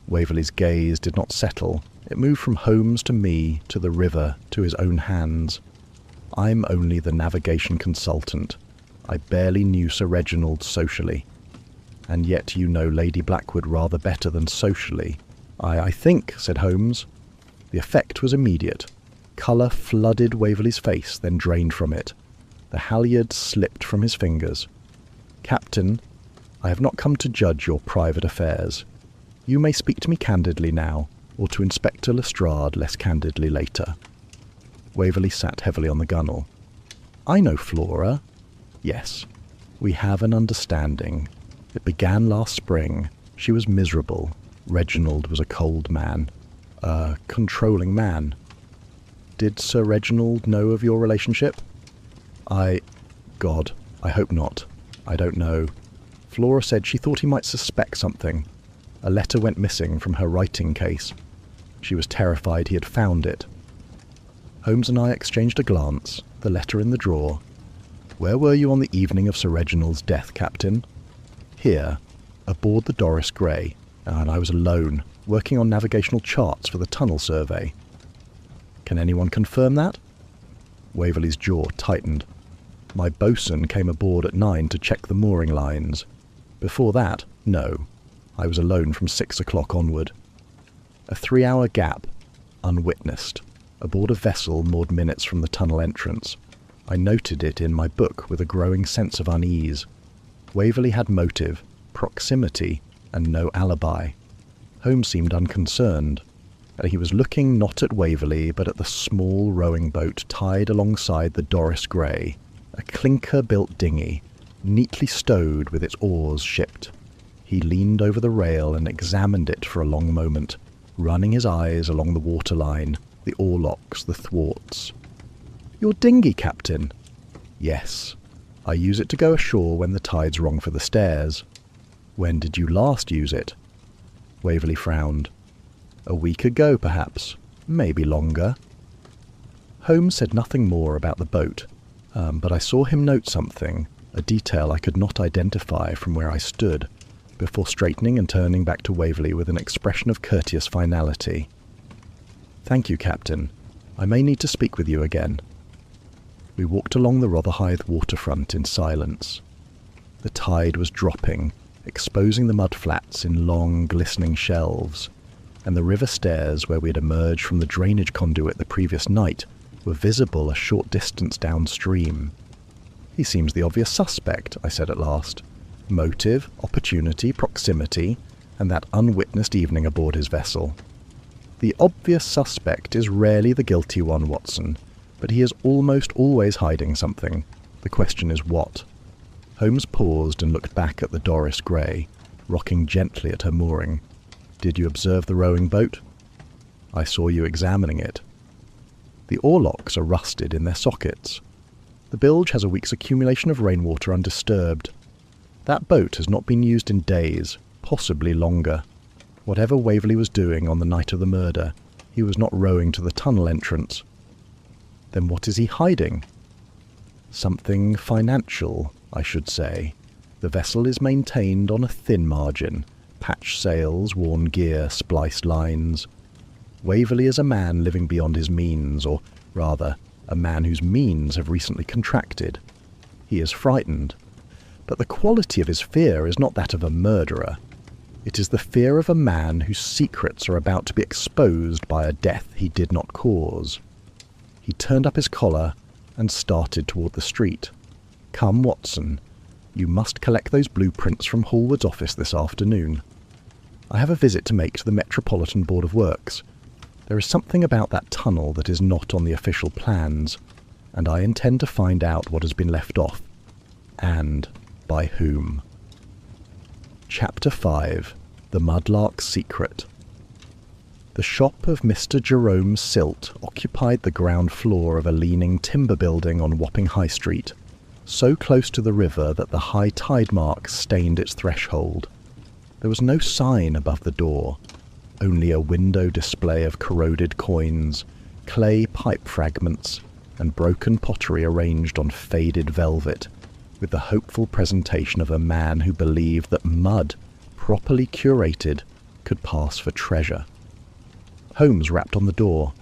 Waverley's gaze did not settle. It moved from Holmes to me, to the river, to his own hands. I'm only the navigation consultant. I barely knew Sir Reginald socially. And yet you know Lady Blackwood rather better than socially. I think, said Holmes. The effect was immediate. Colour flooded Waverley's face, then drained from it. The halyard slipped from his fingers. Captain, I have not come to judge your private affairs. You may speak to me candidly now, or to Inspector Lestrade less candidly later. Waverley sat heavily on the gunwale. I know Flora. Yes, we have an understanding. It began last spring. She was miserable. Reginald was a cold man. A controlling man. Did Sir Reginald know of your relationship? God, I hope not. I don't know. Flora said she thought he might suspect something. A letter went missing from her writing case. She was terrified he had found it. Holmes and I exchanged a glance, the letter in the drawer. Where were you on the evening of Sir Reginald's death, Captain? Here, aboard the Doris Grey, and I was alone, working on navigational charts for the tunnel survey. Can anyone confirm that? Waverley's jaw tightened. My bosun came aboard at 9 to check the mooring lines. Before that, no. I was alone from 6 o'clock onward. A 3-hour gap, unwitnessed, aboard a vessel moored minutes from the tunnel entrance. I noted it in my book with a growing sense of unease. Waverley had motive, proximity, and no alibi. Holmes seemed unconcerned, and he was looking not at Waverley but at the small rowing boat tied alongside the Doris Grey, a clinker-built dinghy, neatly stowed with its oars shipped. He leaned over the rail and examined it for a long moment, running his eyes along the waterline, the oarlocks, the thwarts. Your dinghy, Captain? Yes. I use it to go ashore when the tide's wrong for the stairs. When did you last use it? Waverley frowned. A week ago, perhaps. Maybe longer. Holmes said nothing more about the boat, but I saw him note something, a detail I could not identify from where I stood, before straightening and turning back to Waverley with an expression of courteous finality. Thank you, Captain. I may need to speak with you again. We walked along the Rotherhithe waterfront in silence. The tide was dropping, exposing the mud flats in long, glistening shelves, and the river stairs where we had emerged from the drainage conduit the previous night were visible a short distance downstream. He seems the obvious suspect, I said at last. Motive, opportunity, proximity, and that unwitnessed evening aboard his vessel. The obvious suspect is rarely the guilty one, Watson, but he is almost always hiding something. The question is what? Holmes paused and looked back at the Doris Grey, rocking gently at her mooring. Did you observe the rowing boat? I saw you examining it. The oarlocks are rusted in their sockets. The bilge has a week's accumulation of rainwater undisturbed. That boat has not been used in days, possibly longer. Whatever Waverley was doing on the night of the murder, he was not rowing to the tunnel entrance. Then what is he hiding? Something financial, I should say. The vessel is maintained on a thin margin. Patched sails, worn gear, spliced lines. Waverley is a man living beyond his means, or rather, a man whose means have recently contracted. He is frightened. But the quality of his fear is not that of a murderer. It is the fear of a man whose secrets are about to be exposed by a death he did not cause. He turned up his collar and started toward the street. "Come, Watson. You must collect those blueprints from Hallward's office this afternoon. I have a visit to make to the Metropolitan Board of Works. There is something about that tunnel that is not on the official plans, and I intend to find out what has been left off, and by whom." Chapter 5. The Mudlark's Secret. The shop of Mr. Jerome Silt occupied the ground floor of a leaning timber building on Wapping High Street, so close to the river that the high tide mark stained its threshold. There was no sign above the door, only a window display of corroded coins, clay pipe fragments, and broken pottery arranged on faded velvet, with the hopeful presentation of a man who believed that mud, properly curated, could pass for treasure. Holmes rapped on the door.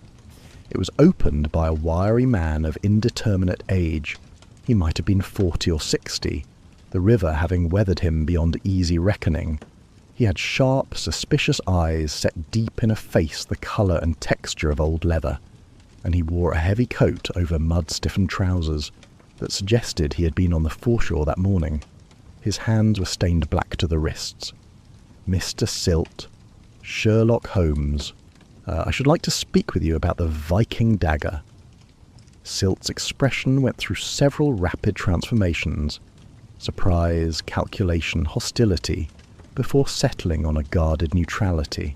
It was opened by a wiry man of indeterminate age. He might have been 40 or 60, the river having weathered him beyond easy reckoning. He had sharp, suspicious eyes set deep in a face the colour and texture of old leather, and he wore a heavy coat over mud-stiffened trousers that suggested he had been on the foreshore that morning. His hands were stained black to the wrists. "Mr. Silt, Sherlock Holmes. I should like to speak with you about the Viking dagger." Silt's expression went through several rapid transformations: surprise, calculation, hostility, before settling on a guarded neutrality.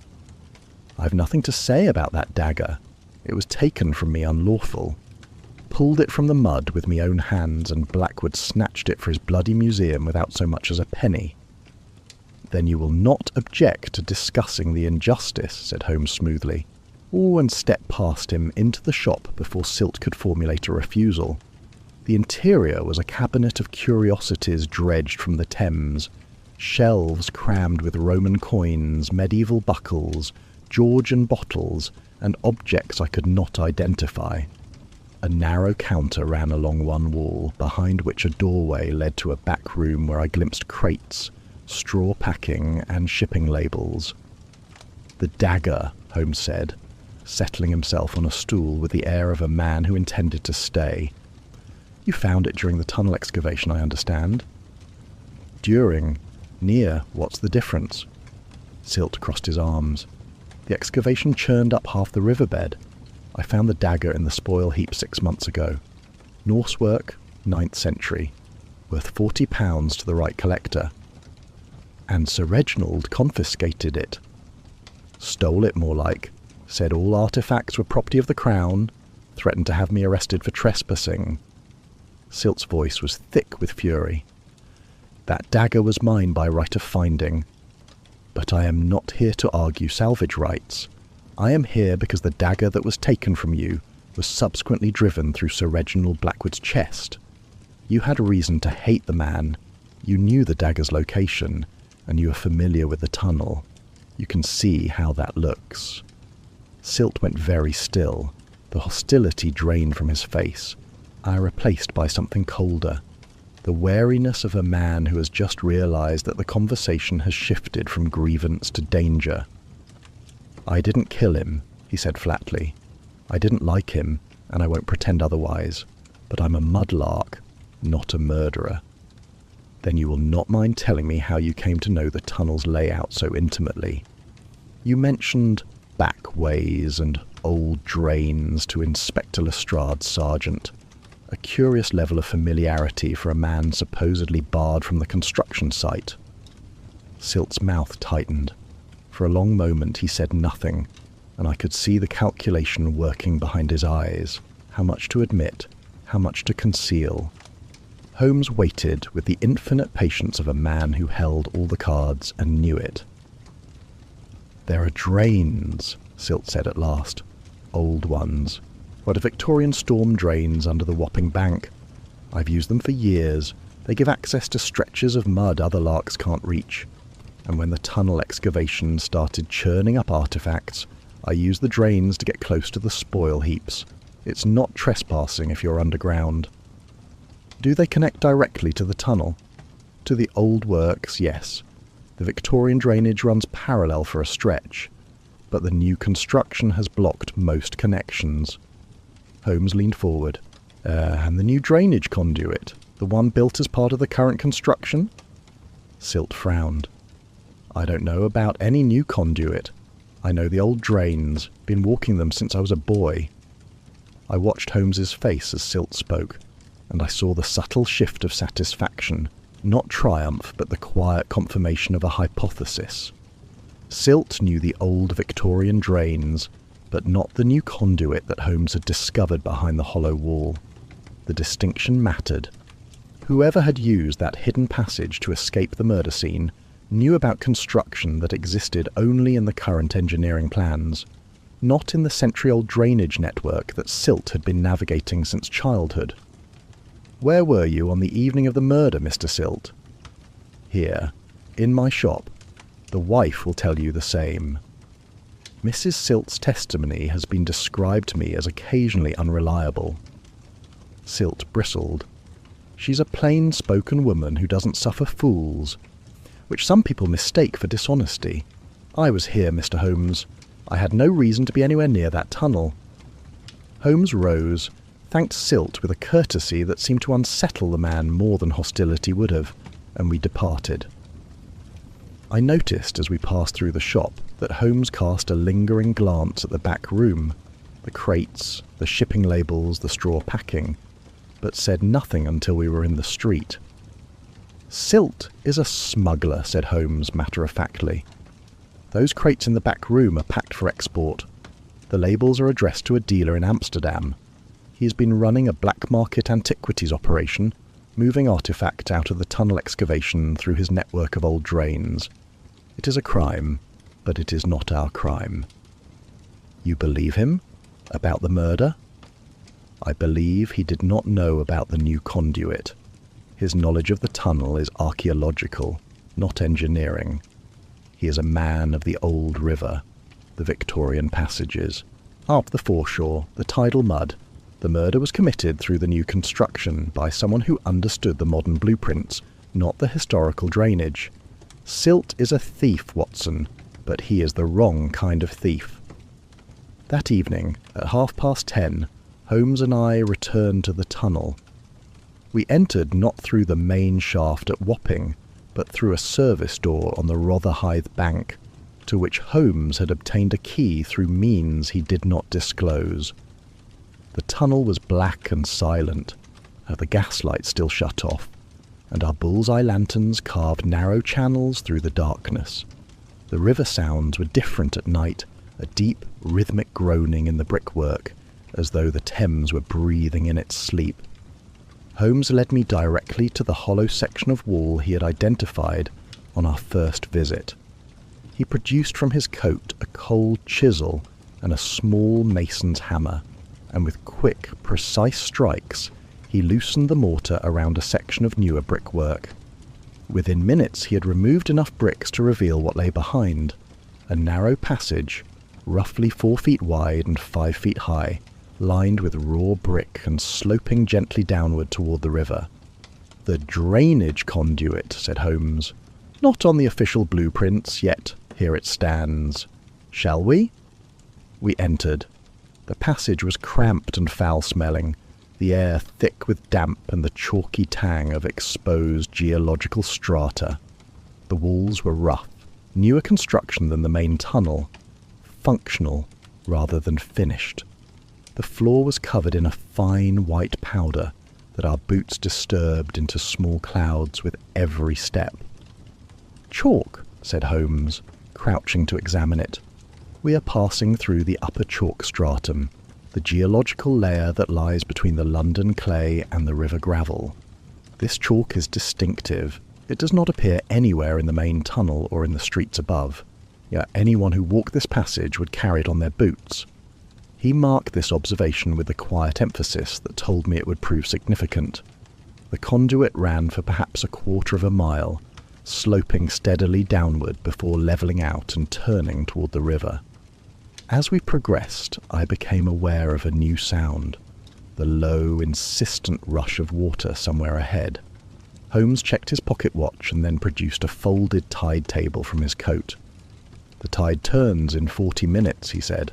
"I've nothing to say about that dagger. It was taken from me unlawful. Pulled it from the mud with me own hands, and Blackwood snatched it for his bloody museum without so much as a penny." "Then you will not object to discussing the injustice," said Holmes smoothly, and stepped past him into the shop before Silt could formulate a refusal. The interior was a cabinet of curiosities dredged from the Thames, shelves crammed with Roman coins, medieval buckles, Georgian bottles, and objects I could not identify. A narrow counter ran along one wall, behind which a doorway led to a back room where I glimpsed crates, straw packing, and shipping labels. "The dagger," Holmes said, settling himself on a stool with the air of a man who intended to stay. "You found it during the tunnel excavation, I understand." "During. Near. What's the difference?" Silt crossed his arms. "The excavation churned up half the riverbed. I found the dagger in the spoil heap 6 months ago. Norse work, 9th century. Worth £40 to the right collector. And Sir Reginald confiscated it. Stole it, more like. Said all artefacts were property of the Crown. Threatened to have me arrested for trespassing." Silt's voice was thick with fury. "That dagger was mine by right of finding. But I am not here to argue salvage rights. I am here because the dagger that was taken from you was subsequently driven through Sir Reginald Blackwood's chest. You had reason to hate the man. You knew the dagger's location, and you are familiar with the tunnel. You can see how that looks." Silt went very still, the hostility drained from his face, replaced by something colder, the wariness of a man who has just realized that the conversation has shifted from grievance to danger. "I didn't kill him," he said flatly. "I didn't like him, and I won't pretend otherwise, but I'm a mudlark, not a murderer." "Then you will not mind telling me how you came to know the tunnel's layout so intimately. You mentioned back ways and old drains to Inspector Lestrade's sergeant, a curious level of familiarity for a man supposedly barred from the construction site." Silt's mouth tightened. For a long moment he said nothing, and I could see the calculation working behind his eyes, how much to admit, how much to conceal. Holmes waited with the infinite patience of a man who held all the cards and knew it. "There are drains," Silt said at last. "Old ones. What are Victorian storm drains under the Wapping Bank? I've used them for years. They give access to stretches of mud other larks can't reach. And when the tunnel excavation started churning up artifacts, I used the drains to get close to the spoil heaps. It's not trespassing if you're underground." Do they connect directly to the tunnel? To the old works, yes. The Victorian drainage runs parallel for a stretch, but the new construction has blocked most connections. Holmes leaned forward. And the new drainage conduit? The one built as part of the current construction? Silt frowned. I don't know about any new conduit. I know the old drains, been walking them since I was a boy. I watched Holmes's face as Silt spoke, and I saw the subtle shift of satisfaction, not triumph, but the quiet confirmation of a hypothesis. Silt knew the old Victorian drains, but not the new conduit that Holmes had discovered behind the hollow wall. The distinction mattered. Whoever had used that hidden passage to escape the murder scene knew about construction that existed only in the current engineering plans, not in the century-old drainage network that Silt had been navigating since childhood. Where were you on the evening of the murder, Mr. Silt? Here, in my shop. The wife will tell you the same. Mrs. Silt's testimony has been described to me as occasionally unreliable. Silt bristled. She's a plain-spoken woman who doesn't suffer fools, which some people mistake for dishonesty. I was here, Mr. Holmes. I had no reason to be anywhere near that tunnel. Holmes rose, thanked Silt with a courtesy that seemed to unsettle the man more than hostility would have, and we departed. I noticed as we passed through the shop that Holmes cast a lingering glance at the back room, the crates, the shipping labels, the straw packing, but said nothing until we were in the street. Silt is a smuggler, said Holmes matter-of-factly. Those crates in the back room are packed for export. The labels are addressed to a dealer in Amsterdam. He has been running a black market antiquities operation, moving artifact out of the tunnel excavation through his network of old drains. It is a crime, but it is not our crime. You believe him? About the murder? I believe he did not know about the new conduit. His knowledge of the tunnel is archaeological, not engineering. He is a man of the old river, the Victorian passages. Up the foreshore, the tidal mud, the murder was committed through the new construction by someone who understood the modern blueprints, not the historical drainage. Silt is a thief, Watson, but he is the wrong kind of thief. That evening, at 10:30, Holmes and I returned to the tunnel. We entered not through the main shaft at Wapping, but through a service door on the Rotherhithe bank, to which Holmes had obtained a key through means he did not disclose. The tunnel was black and silent, the gaslight still shut off, and our bull's-eye lanterns carved narrow channels through the darkness. The river sounds were different at night, a deep, rhythmic groaning in the brickwork, as though the Thames were breathing in its sleep. Holmes led me directly to the hollow section of wall he had identified on our first visit. He produced from his coat a cold chisel and a small mason's hammer, and with quick, precise strikes, he loosened the mortar around a section of newer brickwork. Within minutes he had removed enough bricks to reveal what lay behind, a narrow passage, roughly 4 feet wide and 5 feet high, lined with raw brick and sloping gently downward toward the river. The drainage conduit, said Holmes. Not on the official blueprints, yet here it stands. Shall we? We entered. The passage was cramped and foul-smelling, the air thick with damp and the chalky tang of exposed geological strata. The walls were rough, newer construction than the main tunnel, functional rather than finished. The floor was covered in a fine white powder that our boots disturbed into small clouds with every step. Chalk, said Holmes, crouching to examine it. We are passing through the upper chalk stratum, the geological layer that lies between the London clay and the river gravel. This chalk is distinctive. It does not appear anywhere in the main tunnel or in the streets above, yet anyone who walked this passage would carry it on their boots. He marked this observation with a quiet emphasis that told me it would prove significant. The conduit ran for perhaps a quarter of a mile, sloping steadily downward before levelling out and turning toward the river. As we progressed, I became aware of a new sound. the low, insistent rush of water somewhere ahead. Holmes checked his pocket watch and then produced a folded tide table from his coat. "The tide turns in 40 minutes, he said.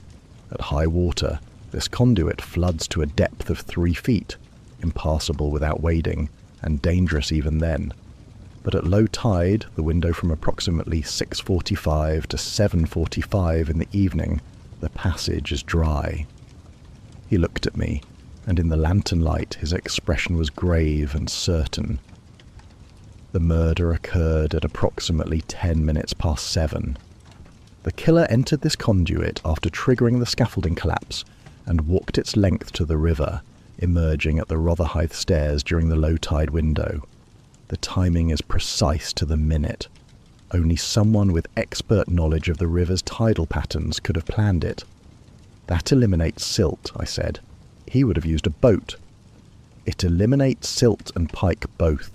"At high water, this conduit floods to a depth of 3 feet, impassable without wading, and dangerous even then. But at low tide, the window from approximately 6:45 to 7:45 in the evening, the passage is dry." He looked at me, and in the lantern light his expression was grave and certain. "The murder occurred at approximately 10 minutes past 7. The killer entered this conduit after triggering the scaffolding collapse and walked its length to the river, emerging at the Rotherhithe stairs during the low tide window. The timing is precise to the minute. Only someone with expert knowledge of the river's tidal patterns could have planned it." "That eliminates silt," I said. "He would have used a boat." "It eliminates silt and Pike both.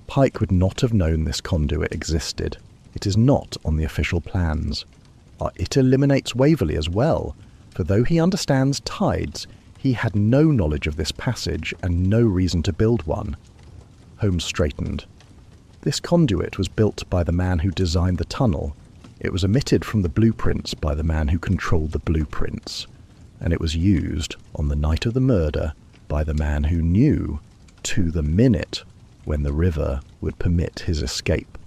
Pike would not have known this conduit existed. It is not on the official plans. It eliminates Waverley as well, for though he understands tides, he had no knowledge of this passage and no reason to build one." Holmes straightened. "This conduit was built by the man who designed the tunnel. It was omitted from the blueprints by the man who controlled the blueprints. And it was used, on the night of the murder, by the man who knew, to the minute, when the river would permit his escape."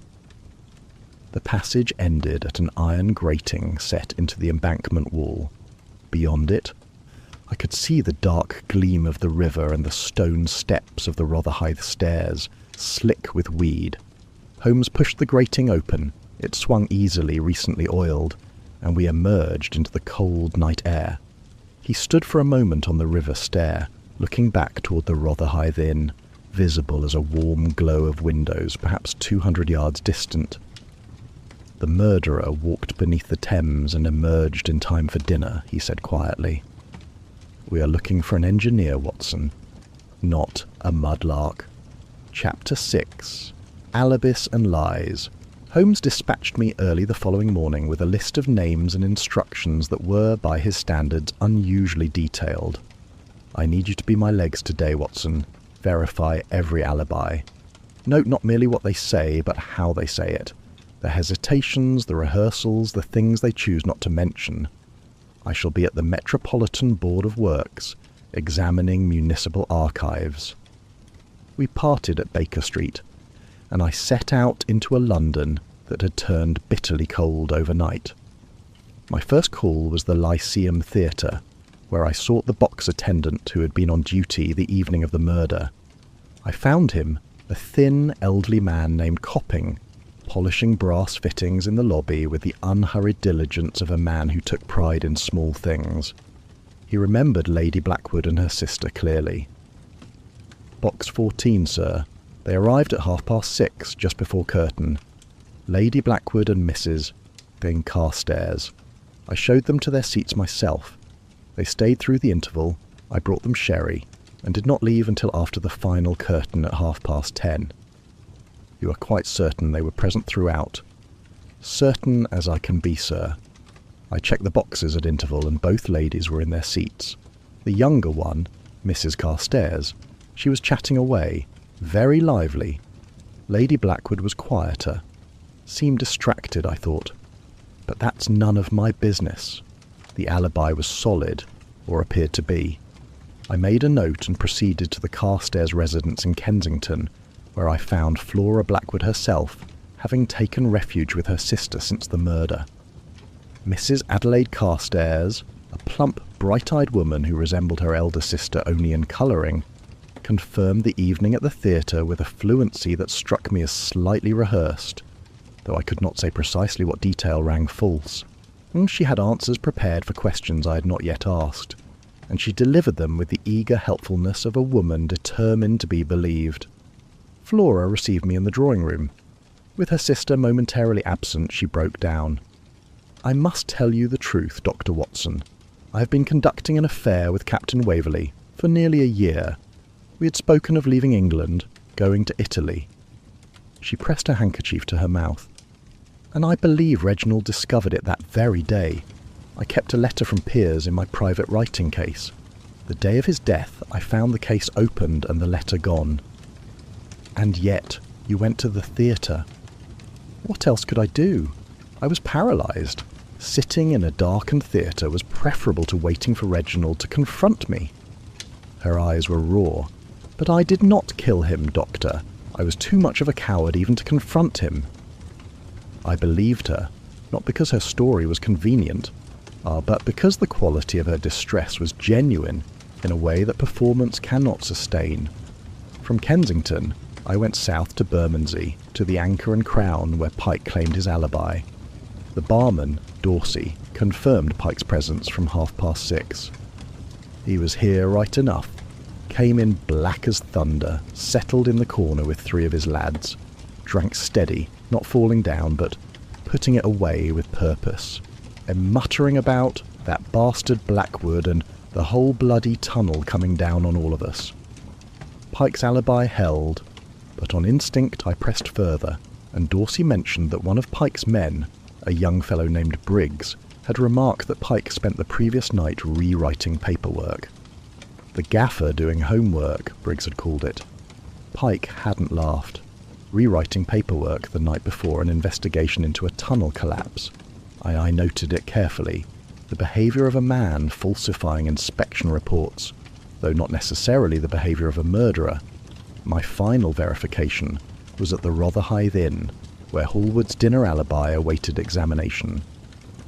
The passage ended at an iron grating set into the embankment wall. Beyond it, I could see the dark gleam of the river and the stone steps of the Rotherhithe stairs, slick with weed. Holmes pushed the grating open. It swung easily, recently oiled, and we emerged into the cold night air. He stood for a moment on the river stair, looking back toward the Rotherhithe Inn, visible as a warm glow of windows perhaps 200 yards distant. "The murderer walked beneath the Thames and emerged in time for dinner," he said quietly. "We are looking for an engineer, Watson, not a mudlark." Chapter 6. Alibis and Lies. Holmes dispatched me early the following morning with a list of names and instructions that were, by his standards, unusually detailed. "I need you to be my legs today, Watson. Verify every alibi. Note not merely what they say, but how they say it. The hesitations, the rehearsals, the things they choose not to mention. I shall be at the Metropolitan Board of Works, examining municipal archives." We parted at Baker Street, and I set out into a London that had turned bitterly cold overnight. My first call was the Lyceum Theatre, where I sought the box attendant who had been on duty the evening of the murder. I found him, a thin, elderly man named Copping, polishing brass fittings in the lobby with the unhurried diligence of a man who took pride in small things. He remembered Lady Blackwood and her sister clearly. "Box 14, sir. They arrived at 6:30, just before curtain. Lady Blackwood and Mrs. Then Carstairs. I showed them to their seats myself. They stayed through the interval. I brought them sherry, and did not leave until after the final curtain at 10:30. "You are quite certain they were present throughout?" "Certain as I can be, sir. I checked the boxes at interval, and both ladies were in their seats. The younger one, Mrs. Carstairs, she was chatting away, very lively. Lady Blackwood was quieter. Seemed distracted, I thought. But that's none of my business. The alibi was solid, or appeared to be. I made a note and proceeded to the Carstairs residence in Kensington, where I found Flora Blackwood herself, having taken refuge with her sister since the murder. Mrs. Adelaide Carstairs, a plump, bright-eyed woman who resembled her elder sister only in colouring, confirmed the evening at the theatre with a fluency that struck me as slightly rehearsed, though I could not say precisely what detail rang false. She had answers prepared for questions I had not yet asked, and she delivered them with the eager helpfulness of a woman determined to be believed. Flora received me in the drawing-room. With her sister momentarily absent, she broke down. "I must tell you the truth, Dr. Watson. I have been conducting an affair with Captain Waverley for nearly a year. We had spoken of leaving England, going to Italy." She pressed her handkerchief to her mouth. "And I believe Reginald discovered it that very day. I kept a letter from Piers in my private writing case. The day of his death, I found the case opened and the letter gone. And yet, you went to the theatre. What else could I do? I was paralysed. Sitting in a darkened theatre was preferable to waiting for Reginald to confront me. Her eyes were raw. But I did not kill him, Doctor. I was too much of a coward even to confront him. I believed her, not because her story was convenient, but because the quality of her distress was genuine in a way that performance cannot sustain. From Kensington, I went south to Bermondsey, to the Anchor and Crown, where Pike claimed his alibi. The barman, Dorsey, confirmed Pike's presence from 6:30. He was here right enough, came in black as thunder, settled in the corner with 3 of his lads, drank steady, not falling down, but putting it away with purpose, and muttering about that bastard Blackwood and the whole bloody tunnel coming down on all of us. Pike's alibi held, but on instinct I pressed further, and Dorsey mentioned that one of Pike's men, a young fellow named Briggs, had remarked that Pike spent the previous night rewriting paperwork. The gaffer doing homework, Briggs had called it. Pike hadn't laughed. Rewriting paperwork the night before an investigation into a tunnel collapse. I noted it carefully. The behaviour of a man falsifying inspection reports, though not necessarily the behaviour of a murderer. My final verification was at the Rotherhithe Inn, where Hallward's dinner alibi awaited examination.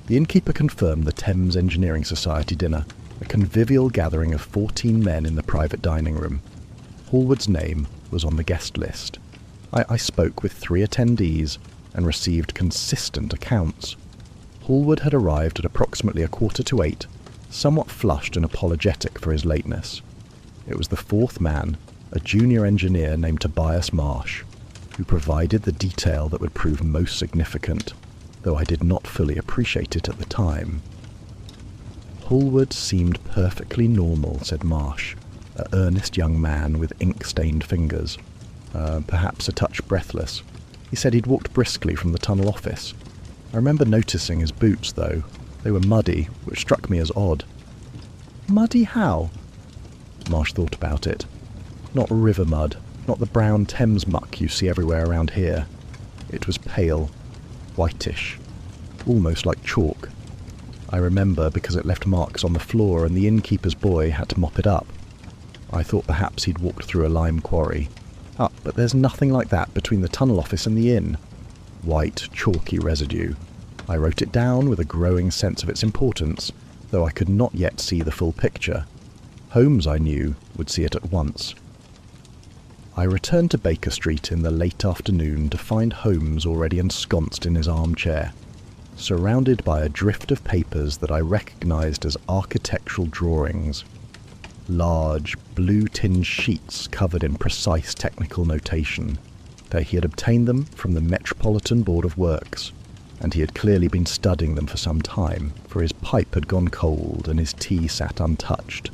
The innkeeper confirmed the Thames Engineering Society dinner, a convivial gathering of 14 men in the private dining room. Hallward's name was on the guest list. I spoke with 3 attendees and received consistent accounts. Hallward had arrived at approximately 7:45, somewhat flushed and apologetic for his lateness. It was the 4th man, a junior engineer named Tobias Marsh, who provided the detail that would prove most significant, though I did not fully appreciate it at the time. Hallward seemed perfectly normal, said Marsh, an earnest young man with ink-stained fingers, perhaps a touch breathless. He said he'd walked briskly from the tunnel office. I remember noticing his boots, though. They were muddy, which struck me as odd. Muddy how? Marsh thought about it. Not river mud, not the brown Thames muck you see everywhere around here. It was pale, whitish, almost like chalk. I remember because it left marks on the floor and the innkeeper's boy had to mop it up. I thought perhaps he'd walked through a lime quarry. But there's nothing like that between the tunnel office and the inn. White, chalky residue. I wrote it down with a growing sense of its importance, though I could not yet see the full picture. Holmes, I knew, would see it at once. I returned to Baker Street in the late afternoon to find Holmes already ensconced in his armchair, surrounded by a drift of papers that I recognised as architectural drawings. Large, blue-tinged sheets covered in precise technical notation. Though he had obtained them from the Metropolitan Board of Works, and he had clearly been studying them for some time, for his pipe had gone cold and his tea sat untouched.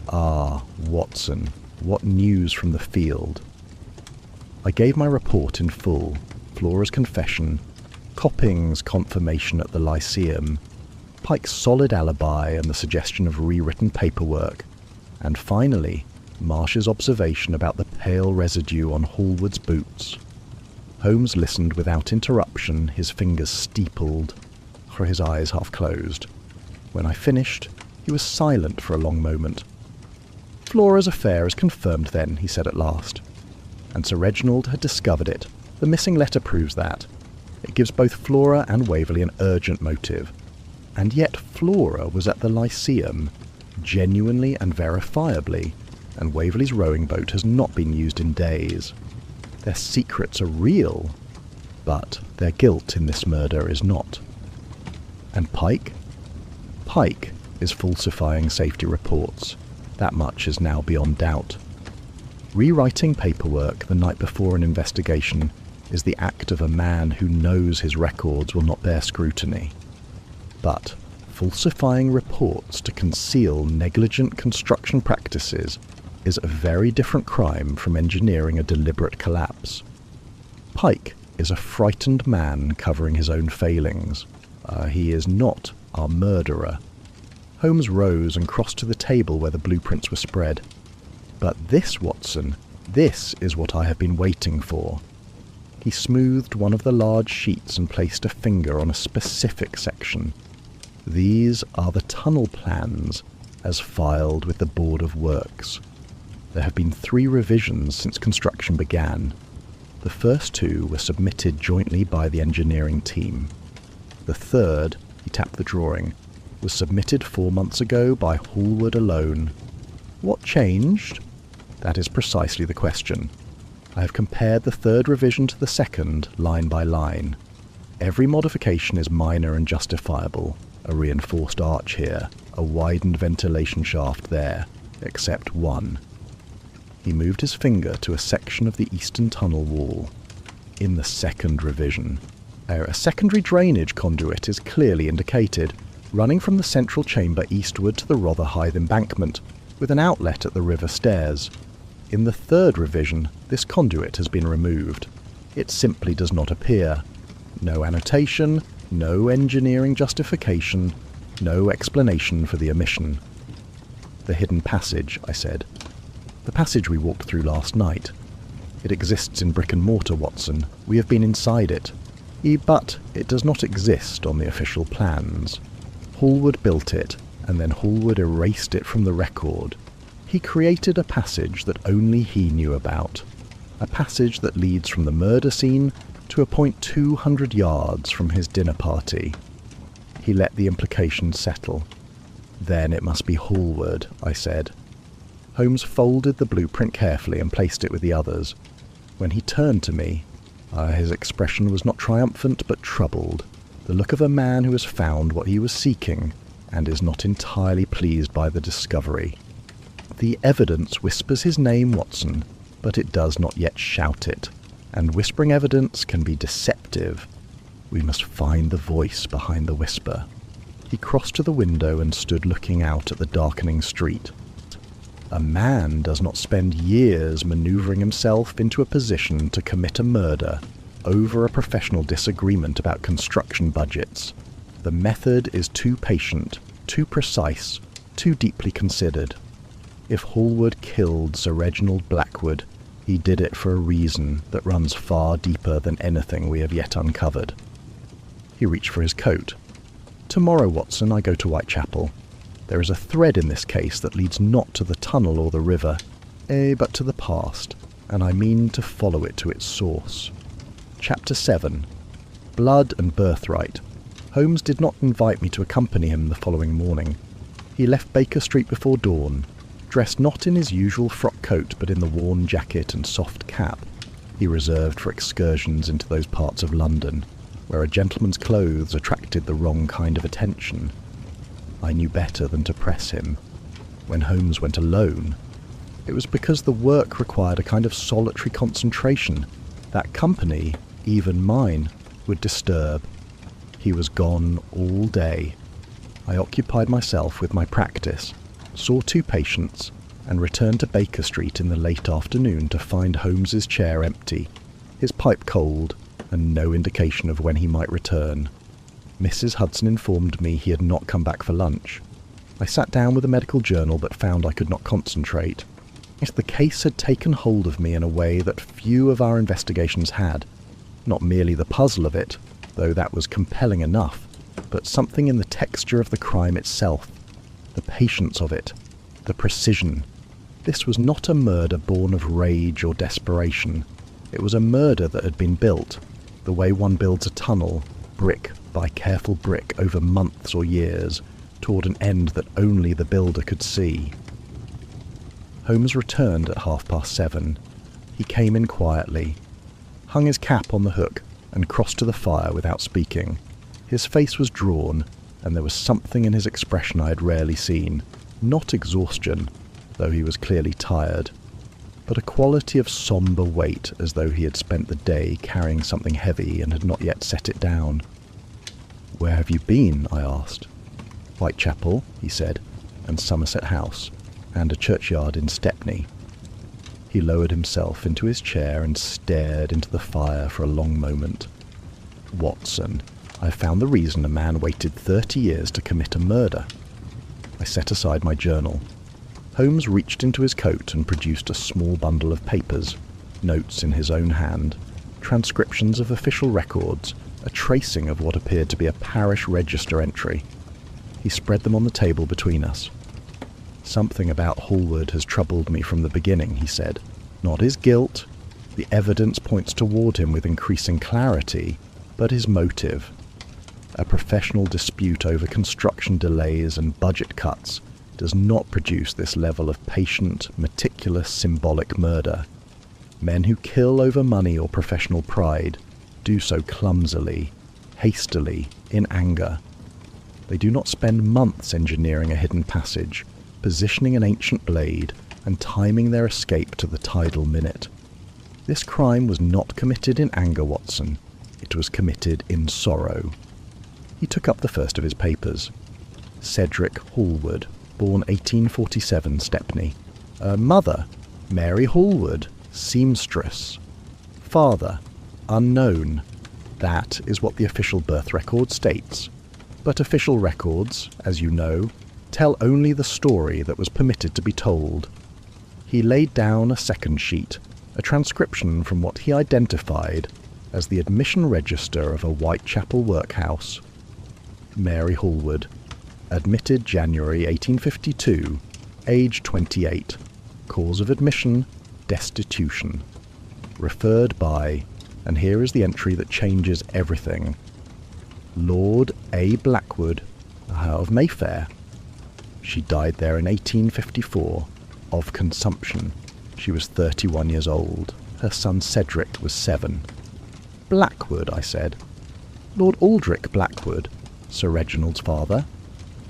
Ah, Watson, what news from the field? I gave my report in full, Flora's confession, Copping's confirmation at the Lyceum, Pike's solid alibi and the suggestion of rewritten paperwork, and finally, Marsh's observation about the pale residue on Hallward's boots. Holmes listened without interruption, his fingers steepled, for his eyes half closed. When I finished, he was silent for a long moment. Flora's affair is confirmed then, he said at last. And Sir Reginald had discovered it. The missing letter proves that. It gives both Flora and Waverley an urgent motive. And yet Flora was at the Lyceum, genuinely and verifiably, and Waverley's rowing boat has not been used in days. Their secrets are real, but their guilt in this murder is not. And Pike? Pike is falsifying safety reports. That much is now beyond doubt. Rewriting paperwork the night before an investigation is the act of a man who knows his records will not bear scrutiny. But falsifying reports to conceal negligent construction practices is a very different crime from engineering a deliberate collapse. Pike is a frightened man covering his own failings. He is not our murderer. Holmes rose and crossed to the table where the blueprints were spread. "But this, Watson, this is what I have been waiting for." He smoothed one of the large sheets and placed a finger on a specific section. "These are the tunnel plans, as filed with the Board of Works. There have been 3 revisions since construction began. The first 2 were submitted jointly by the engineering team. The third," he tapped the drawing, "was submitted 4 months ago by Hallward alone. What changed? That is precisely the question. I have compared the third revision to the second, line by line. Every modification is minor and justifiable. A reinforced arch here, a widened ventilation shaft there, except one." He moved his finger to a section of the eastern tunnel wall. "In the second revision, a secondary drainage conduit is clearly indicated, running from the central chamber eastward to the Rotherhithe embankment, with an outlet at the river stairs. In the third revision, this conduit has been removed. It simply does not appear. No annotation, no engineering justification, no explanation for the omission." "The hidden passage," I said. "The passage we walked through last night. It exists in brick and mortar, Watson. We have been inside it. But it does not exist on the official plans. Hallward built it, and then Hallward erased it from the record. He created a passage that only he knew about. A passage that leads from the murder scene to a point 200 yards from his dinner party." He let the implication settle. "Then it must be Hallward," I said. Holmes folded the blueprint carefully and placed it with the others. When he turned to me, his expression was not triumphant but troubled, the look of a man who has found what he was seeking and is not entirely pleased by the discovery. "The evidence whispers his name, Watson, but it does not yet shout it, and whispering evidence can be deceptive. We must find the voice behind the whisper." He crossed to the window and stood looking out at the darkening street. "A man does not spend years manoeuvring himself into a position to commit a murder over a professional disagreement about construction budgets. The method is too patient, too precise, too deeply considered. If Hallward killed Sir Reginald Blackwood, he did it for a reason that runs far deeper than anything we have yet uncovered." He reached for his coat. "Tomorrow, Watson, I go to Whitechapel. There is a thread in this case that leads not to the tunnel or the river, but to the past, and I mean to follow it to its source." Chapter 7. Blood and Birthright. Holmes did not invite me to accompany him the following morning. He left Baker Street before dawn, dressed not in his usual frock coat but in the worn jacket and soft cap he reserved for excursions into those parts of London where a gentleman's clothes attracted the wrong kind of attention. I knew better than to press him. When Holmes went alone, it was because the work required a kind of solitary concentration that company, even mine, would disturb. He was gone all day. I occupied myself with my practice, saw 2 patients, and returned to Baker Street in the late afternoon to find Holmes's chair empty, his pipe cold, and no indication of when he might return. Mrs. Hudson informed me he had not come back for lunch. I sat down with a medical journal but found I could not concentrate. Yet the case had taken hold of me in a way that few of our investigations had. Not merely the puzzle of it, though that was compelling enough, but something in the texture of the crime itself, the patience of it, the precision. This was not a murder born of rage or desperation. It was a murder that had been built, the way one builds a tunnel, brick by careful brick over months or years, toward an end that only the builder could see. Holmes returned at 7:30. He came in quietly, hung his cap on the hook, and crossed to the fire without speaking. His face was drawn, and there was something in his expression I had rarely seen. Not exhaustion, though he was clearly tired, but a quality of sombre weight, as though he had spent the day carrying something heavy and had not yet set it down. "Where have you been?" I asked. "Whitechapel," he said, "and Somerset House, and a churchyard in Stepney." He lowered himself into his chair and stared into the fire for a long moment. "Watson, I have found the reason a man waited 30 years to commit a murder." I set aside my journal. Holmes reached into his coat and produced a small bundle of papers, notes in his own hand, transcriptions of official records, a tracing of what appeared to be a parish register entry. He spread them on the table between us. "Something about Hallward has troubled me from the beginning," he said. "Not his guilt. The evidence points toward him with increasing clarity, but his motive. A professional dispute over construction delays and budget cuts does not produce this level of patient, meticulous, symbolic murder. Men who kill over money or professional pride do so clumsily, hastily, in anger. They do not spend months engineering a hidden passage, positioning an ancient blade, and timing their escape to the tidal minute. This crime was not committed in anger, Watson. It was committed in sorrow." He took up the first of his papers. Cedric Hallward, born 1847, Stepney. Mother, Mary Hallward, seamstress. Father, unknown. That is what the official birth record states. But official records, as you know, tell only the story that was permitted to be told. He laid down a second sheet, a transcription from what he identified as the admission register of a Whitechapel workhouse. Mary Hallward, admitted January 1852, age 28, cause of admission, destitution. Referred by, and here is the entry that changes everything, Lord A. Blackwood, of Mayfair. She died there in 1854, of consumption. She was 31 years old. Her son Cedric was 7. Blackwood, I said. Lord Aldrich Blackwood, Sir Reginald's father.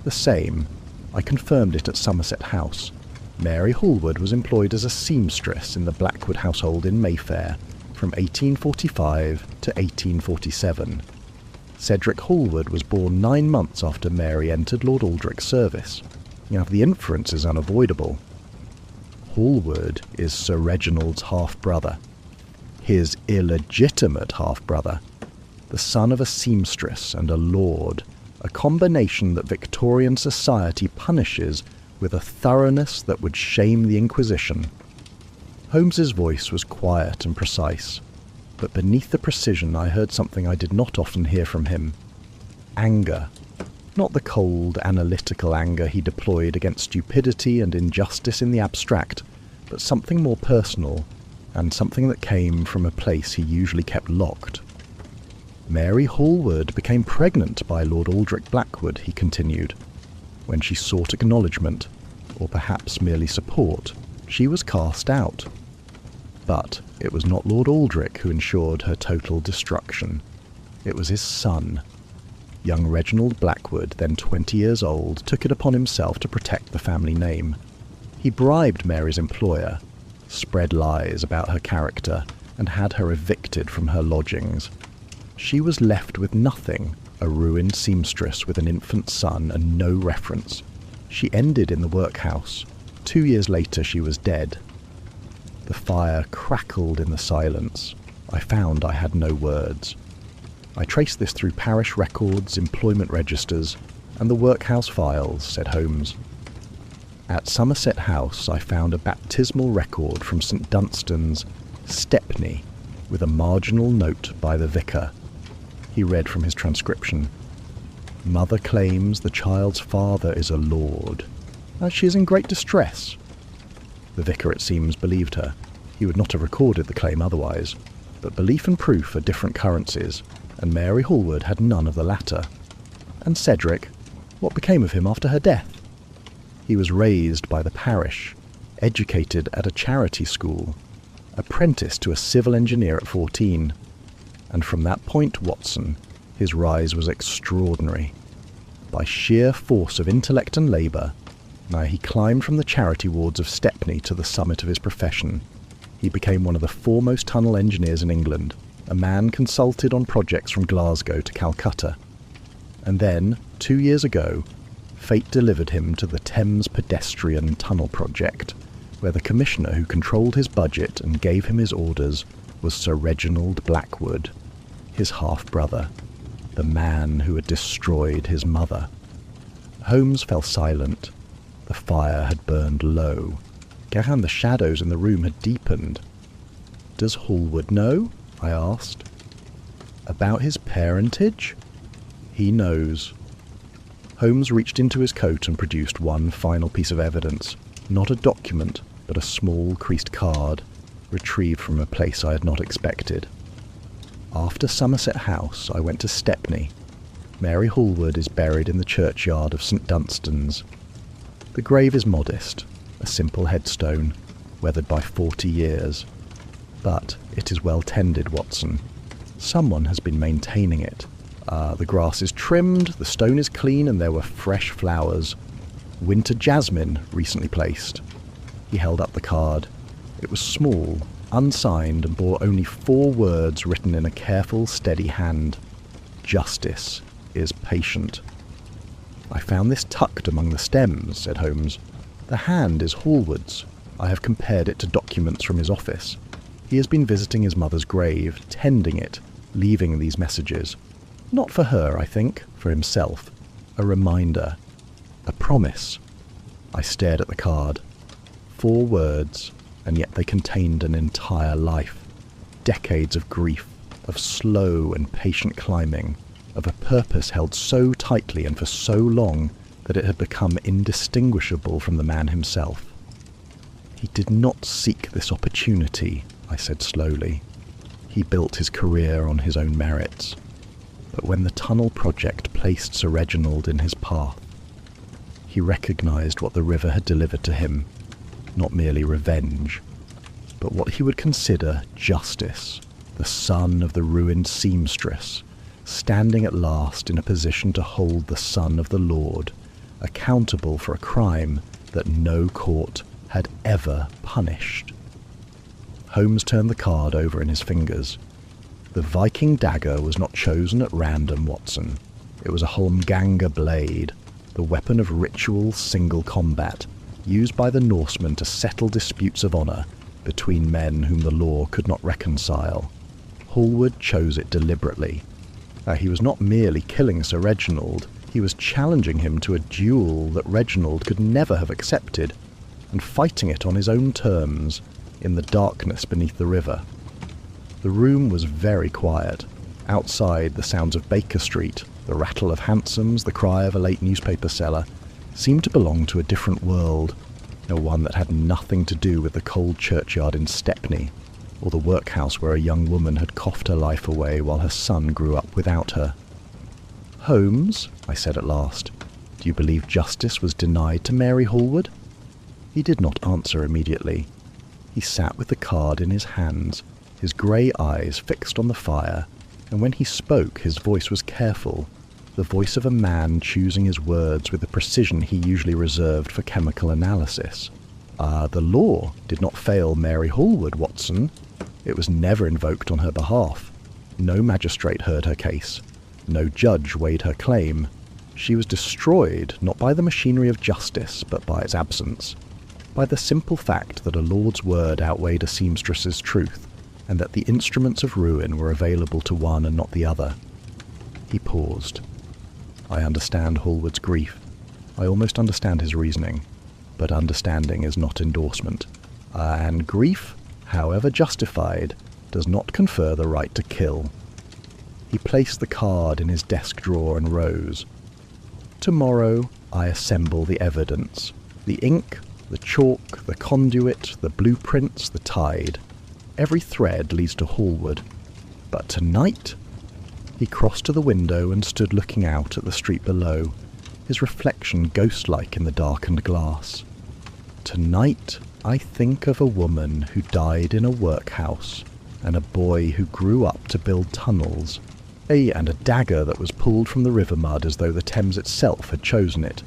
The same. I confirmed it at Somerset House. Mary Hallward was employed as a seamstress in the Blackwood household in Mayfair from 1845 to 1847. Cedric Hallward was born 9 months after Mary entered Lord Aldrich's service. Now, the inference is unavoidable. Hallward is Sir Reginald's half-brother. His illegitimate half-brother. The son of a seamstress and a lord. A combination that Victorian society punishes with a thoroughness that would shame the Inquisition. Holmes's voice was quiet and precise, but beneath the precision I heard something I did not often hear from him. Anger. Not the cold, analytical anger he deployed against stupidity and injustice in the abstract, but something more personal, and something that came from a place he usually kept locked. Mary Hallward became pregnant by Lord Aldrich Blackwood, he continued. When she sought acknowledgement, or perhaps merely support, she was cast out. But it was not Lord Aldrich who ensured her total destruction. It was his son. Young Reginald Blackwood, then 20 years old, took it upon himself to protect the family name. He bribed Mary's employer, spread lies about her character, and had her evicted from her lodgings. She was left with nothing, a ruined seamstress with an infant son and no reference. She ended in the workhouse. 2 years later she was dead. The fire crackled in the silence. I found I had no words. I traced this through parish records, employment registers, and the workhouse files, said Holmes. At Somerset House I found a baptismal record from St Dunstan's, Stepney, with a marginal note by the vicar. He read from his transcription. Mother claims the child's father is a lord, as she is in great distress. The vicar, it seems, believed her. He would not have recorded the claim otherwise, but belief and proof are different currencies, and Mary Hallward had none of the latter. And Cedric, what became of him after her death? He was raised by the parish, educated at a charity school, apprenticed to a civil engineer at 14, and from that point, Watson, his rise was extraordinary. By sheer force of intellect and labour, now he climbed from the charity wards of Stepney to the summit of his profession. He became one of the foremost tunnel engineers in England, a man consulted on projects from Glasgow to Calcutta. And then, 2 years ago, fate delivered him to the Thames pedestrian tunnel project, where the commissioner who controlled his budget and gave him his orders was Sir Reginald Blackwood, his half-brother, the man who had destroyed his mother. Holmes fell silent, The fire had burned low. And the shadows in the room had deepened. "Does Hallward know?" I asked. "About his parentage?" "He knows." Holmes reached into his coat and produced one final piece of evidence. Not a document, but a small creased card, retrieved from a place I had not expected. "After Somerset House, I went to Stepney. Mary Hallward is buried in the churchyard of St Dunstan's. The grave is modest, a simple headstone, weathered by 40 years. But it is well tended, Watson. Someone has been maintaining it. The grass is trimmed, the stone is clean, and there were fresh flowers. Winter jasmine recently placed." He held up the card. It was small, unsigned, and bore only 4 words written in a careful, steady hand. "Justice is patient." "I found this tucked among the stems," said Holmes. "The hand is Hallward's. I have compared it to documents from his office. He has been visiting his mother's grave, tending it, leaving these messages. Not for her, I think, for himself. A reminder. A promise." I stared at the card. 4 words, and yet they contained an entire life. Decades of grief, of slow and patient climbing, of a purpose held so tightly and for so long that it had become indistinguishable from the man himself. "He did not seek this opportunity," I said slowly. "He built his career on his own merits. But when the tunnel project placed Sir Reginald in his path, he recognised what the river had delivered to him, not merely revenge, but what he would consider justice, the son of the ruined seamstress, standing at last in a position to hold the son of the Lord, accountable for a crime that no court had ever punished." Holmes turned the card over in his fingers. "The Viking dagger was not chosen at random, Watson. It was a Holmganga blade, the weapon of ritual single combat, used by the Norsemen to settle disputes of honour between men whom the law could not reconcile. Hallward chose it deliberately. He was not merely killing Sir Reginald, he was challenging him to a duel that Reginald could never have accepted, and fighting it on his own terms, in the darkness beneath the river. The room was very quiet. Outside, the sounds of Baker Street, the rattle of hansoms, the cry of a late newspaper seller, seemed to belong to a different world, one that had nothing to do with the cold churchyard in Stepney, or the workhouse where a young woman had coughed her life away while her son grew up without her. "Holmes," I said at last, "do you believe justice was denied to Mary Hallward?" He did not answer immediately. He sat with the card in his hands, his grey eyes fixed on the fire, and when he spoke his voice was careful, the voice of a man choosing his words with the precision he usually reserved for chemical analysis. "The law did not fail Mary Hallward, Watson. It was never invoked on her behalf. No magistrate heard her case. No judge weighed her claim. She was destroyed not by the machinery of justice, but by its absence. By the simple fact that a lord's word outweighed a seamstress's truth, and that the instruments of ruin were available to one and not the other." He paused. "I understand Hallward's grief. I almost understand his reasoning. But understanding is not endorsement. And grief, however justified, does not confer the right to kill." He placed the card in his desk drawer and rose. "Tomorrow I assemble the evidence. The ink, the chalk, the conduit, the blueprints, the tide. Every thread leads to Hallward. But tonight—" He crossed to the window and stood looking out at the street below, his reflection ghost-like in the darkened glass. "Tonight I think of a woman who died in a workhouse, and a boy who grew up to build tunnels, and a dagger that was pulled from the river mud as though the Thames itself had chosen it."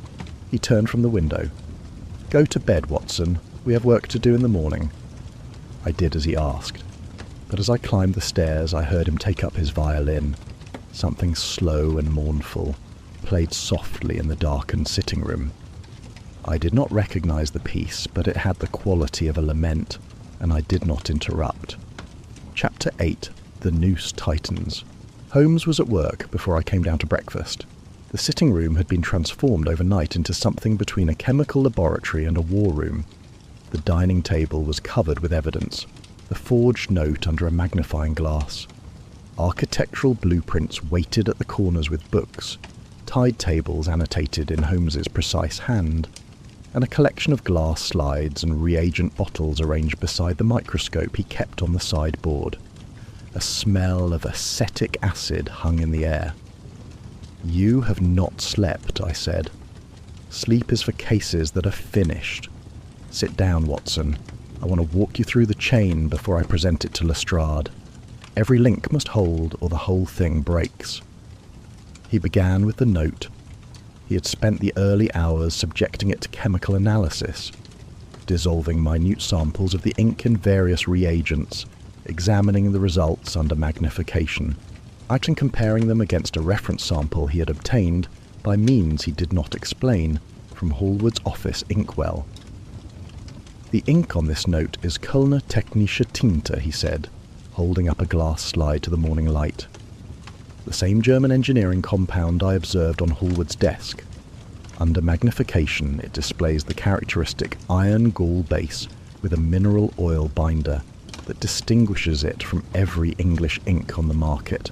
He turned from the window. "Go to bed, Watson. We have work to do in the morning." I did as he asked, but as I climbed the stairs I heard him take up his violin. Something slow and mournful played softly in the darkened sitting room. I did not recognize the piece, but it had the quality of a lament, and I did not interrupt. Chapter 8. The Noose tightens. Holmes was at work before I came down to breakfast. The sitting room had been transformed overnight into something between a chemical laboratory and a war room. The dining table was covered with evidence, the forged note under a magnifying glass. Architectural blueprints weighted at the corners with books, tide tables annotated in Holmes's precise hand, and a collection of glass slides and reagent bottles arranged beside the microscope he kept on the sideboard. A smell of acetic acid hung in the air. "You have not slept," I said. "Sleep is for cases that are finished. Sit down, Watson. I want to walk you through the chain before I present it to Lestrade. Every link must hold or the whole thing breaks." He began with the note. He had spent the early hours subjecting it to chemical analysis, dissolving minute samples of the ink in various reagents, examining the results under magnification, and comparing them against a reference sample he had obtained, by means he did not explain, from Hallward's office inkwell. "The ink on this note is Kölner Technische Tinte," he said, holding up a glass slide to the morning light. "The same German engineering compound I observed on Hallward's desk. Under magnification, it displays the characteristic iron gall base with a mineral oil binder that distinguishes it from every English ink on the market.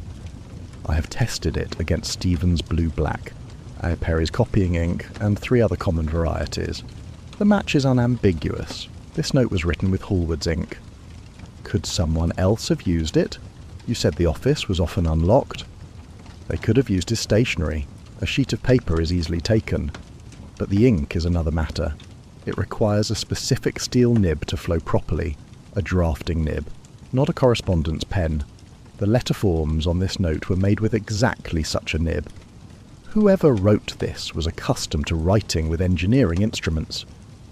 I have tested it against Stevens Blue Black, A. Perry's copying ink, and 3 other common varieties. The match is unambiguous. This note was written with Hallward's ink." "Could someone else have used it? You said the office was often unlocked." "They could have used his stationery. A sheet of paper is easily taken. But the ink is another matter. It requires a specific steel nib to flow properly, a drafting nib, not a correspondence pen. The letter forms on this note were made with exactly such a nib. Whoever wrote this was accustomed to writing with engineering instruments.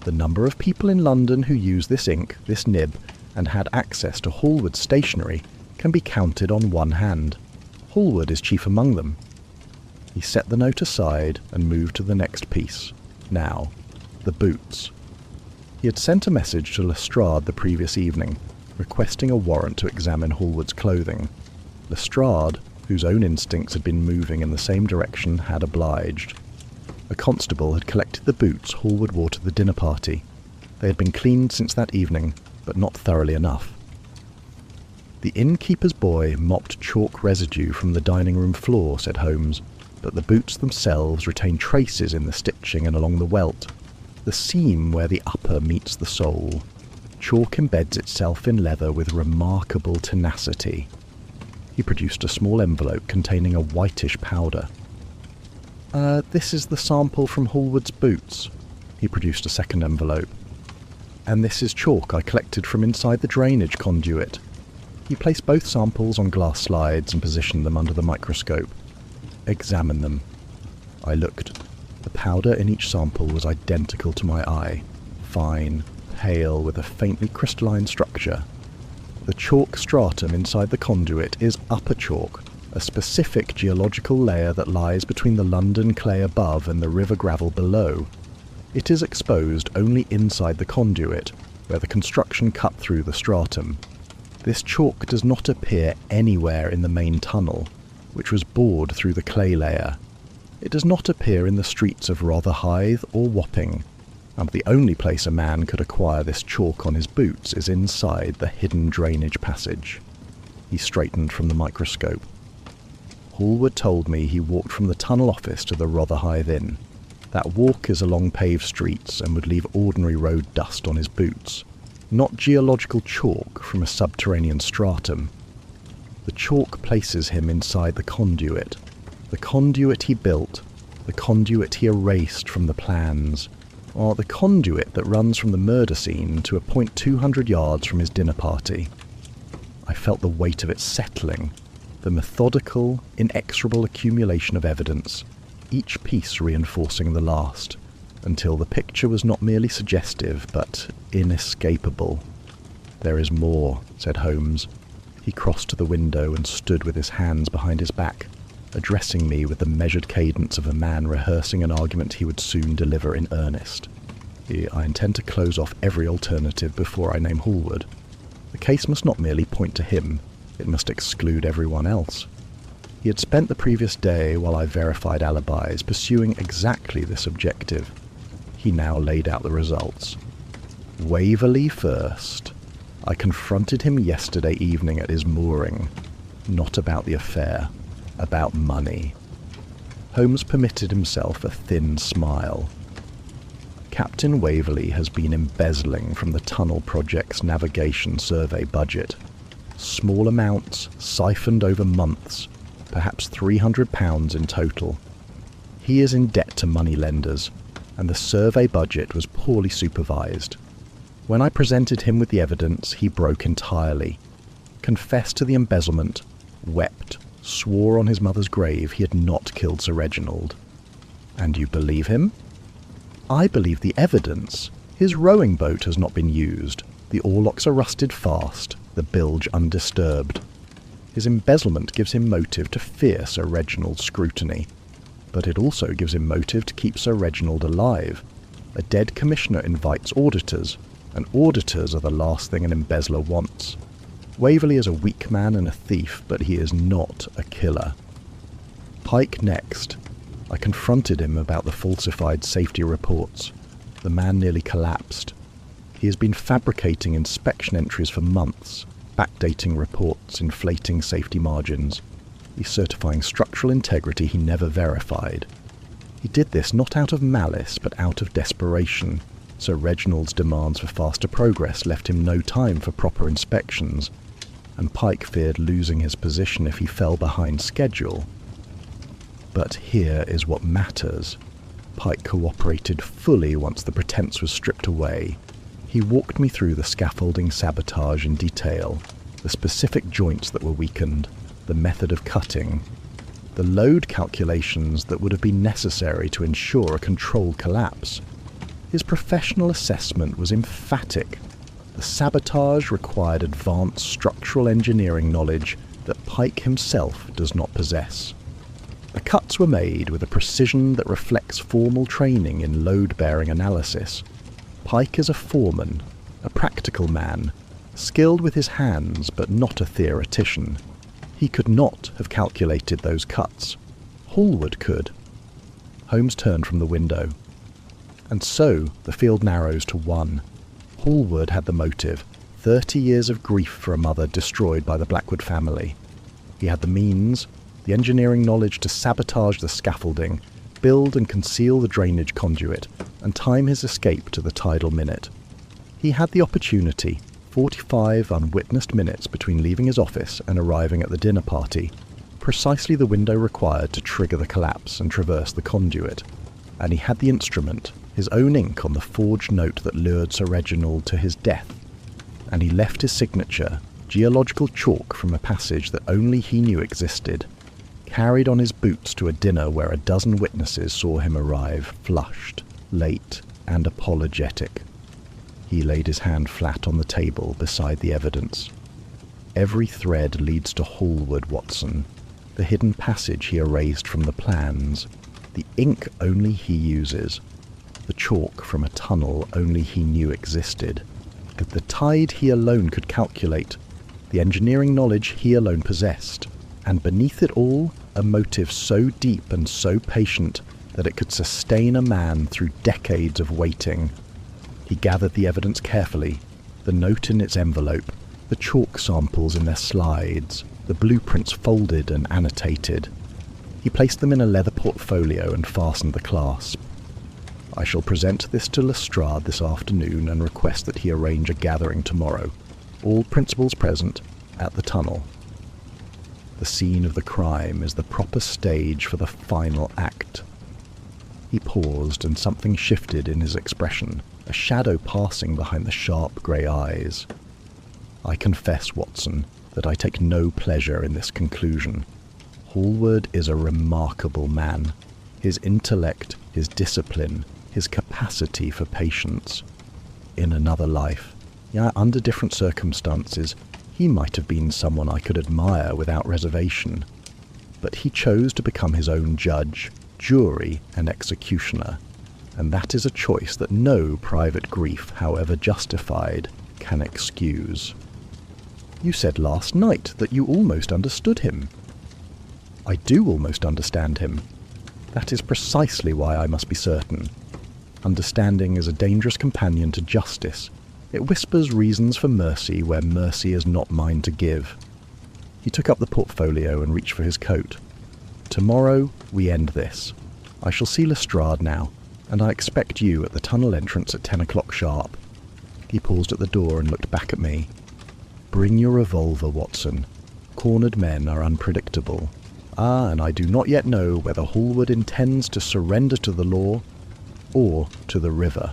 The number of people in London who use this ink, this nib, and had access to Hallward's stationery can be counted on one hand. Hallward is chief among them." He set the note aside and moved to the next piece. Now, the boots. He had sent a message to Lestrade the previous evening, requesting a warrant to examine Hallward's clothing. Lestrade, whose own instincts had been moving in the same direction, had obliged. A constable had collected the boots Hallward wore to the dinner party. They had been cleaned since that evening, but not thoroughly enough. "The innkeeper's boy mopped chalk residue from the dining room floor," said Holmes, "but the boots themselves retain traces in the stitching and along the welt, the seam where the upper meets the sole. Chalk embeds itself in leather with remarkable tenacity." He produced a small envelope containing a whitish powder. This is the sample from Hallward's boots." He produced a second envelope. "And this is chalk I collected from inside the drainage conduit." He placed both samples on glass slides and positioned them under the microscope. "Examine them." I looked. The powder in each sample was identical to my eye, fine, pale, with a faintly crystalline structure. The chalk stratum inside the conduit is upper chalk, a specific geological layer that lies between the London clay above and the river gravel below. It is exposed only inside the conduit, where the construction cut through the stratum. This chalk does not appear anywhere in the main tunnel, which was bored through the clay layer. It does not appear in the streets of Rotherhithe or Wapping, and the only place a man could acquire this chalk on his boots is inside the hidden drainage passage. He straightened from the microscope. "Hallward told me he walked from the tunnel office to the Rotherhithe Inn. That walk is along paved streets and would leave ordinary road dust on his boots, not geological chalk from a subterranean stratum. The chalk places him inside the conduit he built, the conduit he erased from the plans, or the conduit that runs from the murder scene to a point 200 yards from his dinner party." I felt the weight of it settling, the methodical, inexorable accumulation of evidence, each piece reinforcing the last, until the picture was not merely suggestive, but inescapable. "There is more," said Holmes. He crossed to the window and stood with his hands behind his back, addressing me with the measured cadence of a man rehearsing an argument he would soon deliver in earnest. "I intend to close off every alternative before I name Hallward. The case must not merely point to him, it must exclude everyone else. He had spent the previous day, while I verified alibis, pursuing exactly this objective. He now laid out the results. Waverley first. I confronted him yesterday evening at his mooring. Not about the affair, about money. Holmes permitted himself a thin smile. Captain Waverley has been embezzling from the tunnel project's navigation survey budget. Small amounts, siphoned over months, perhaps £300 in total. He is in debt to moneylenders, and the survey budget was poorly supervised. When I presented him with the evidence, he broke entirely, confessed to the embezzlement, wept, swore on his mother's grave he had not killed Sir Reginald. And you believe him? I believe the evidence. His rowing boat has not been used, the oarlocks are rusted fast, the bilge undisturbed. His embezzlement gives him motive to fear Sir Reginald's scrutiny, but it also gives him motive to keep Sir Reginald alive. A dead commissioner invites auditors, and auditors are the last thing an embezzler wants. Waverley is a weak man and a thief, but he is not a killer. Pike next. I confronted him about the falsified safety reports. The man nearly collapsed. He has been fabricating inspection entries for months, backdating reports, inflating safety margins. He's certifying structural integrity he never verified. He did this not out of malice, but out of desperation. Sir Reginald's demands for faster progress left him no time for proper inspections, and Pike feared losing his position if he fell behind schedule. But here is what matters. Pike cooperated fully once the pretense was stripped away. He walked me through the scaffolding sabotage in detail, the specific joints that were weakened, the method of cutting, the load calculations that would have been necessary to ensure a controlled collapse. His professional assessment was emphatic. The sabotage required advanced structural engineering knowledge that Pike himself does not possess. The cuts were made with a precision that reflects formal training in load-bearing analysis. Pike is a foreman, a practical man, skilled with his hands but not a theoretician. He could not have calculated those cuts. Hallward could. Holmes turned from the window. And so the field narrows to one. Hallward had the motive, 30 years of grief for a mother destroyed by the Blackwood family. He had the means, the engineering knowledge to sabotage the scaffolding, build and conceal the drainage conduit, and time his escape to the tidal minute. He had the opportunity, 45 unwitnessed minutes between leaving his office and arriving at the dinner party, precisely the window required to trigger the collapse and traverse the conduit. And he had the instrument, his own ink on the forged note that lured Sir Reginald to his death. And he left his signature, geological chalk from a passage that only he knew existed, carried on his boots to a dinner where a dozen witnesses saw him arrive, flushed, late, and apologetic. He laid his hand flat on the table beside the evidence. Every thread leads to Hallward, Watson. The hidden passage he erased from the plans. The ink only he uses. The chalk from a tunnel only he knew existed. The tide he alone could calculate. The engineering knowledge he alone possessed. And beneath it all, a motive so deep and so patient that it could sustain a man through decades of waiting. He gathered the evidence carefully, the note in its envelope, the chalk samples in their slides, the blueprints folded and annotated. He placed them in a leather portfolio and fastened the clasp. I shall present this to Lestrade this afternoon and request that he arrange a gathering tomorrow. All principals present, at the tunnel. The scene of the crime is the proper stage for the final act. He paused and something shifted in his expression, a shadow passing behind the sharp grey eyes. I confess, Watson, that I take no pleasure in this conclusion. Hallward is a remarkable man. His intellect, his discipline, his capacity for patience. In another life, under different circumstances, he might have been someone I could admire without reservation. But he chose to become his own judge, jury, and executioner, and that is a choice that no private grief, however justified, can excuse. You said last night that you almost understood him. I do almost understand him. That is precisely why I must be certain. Understanding is a dangerous companion to justice. It whispers reasons for mercy where mercy is not mine to give. He took up the portfolio and reached for his coat. Tomorrow we end this. I shall see Lestrade now, and I expect you at the tunnel entrance at 10 o'clock sharp. He paused at the door and looked back at me. Bring your revolver, Watson. Cornered men are unpredictable. And I do not yet know whether Hallward intends to surrender to the law or to the river.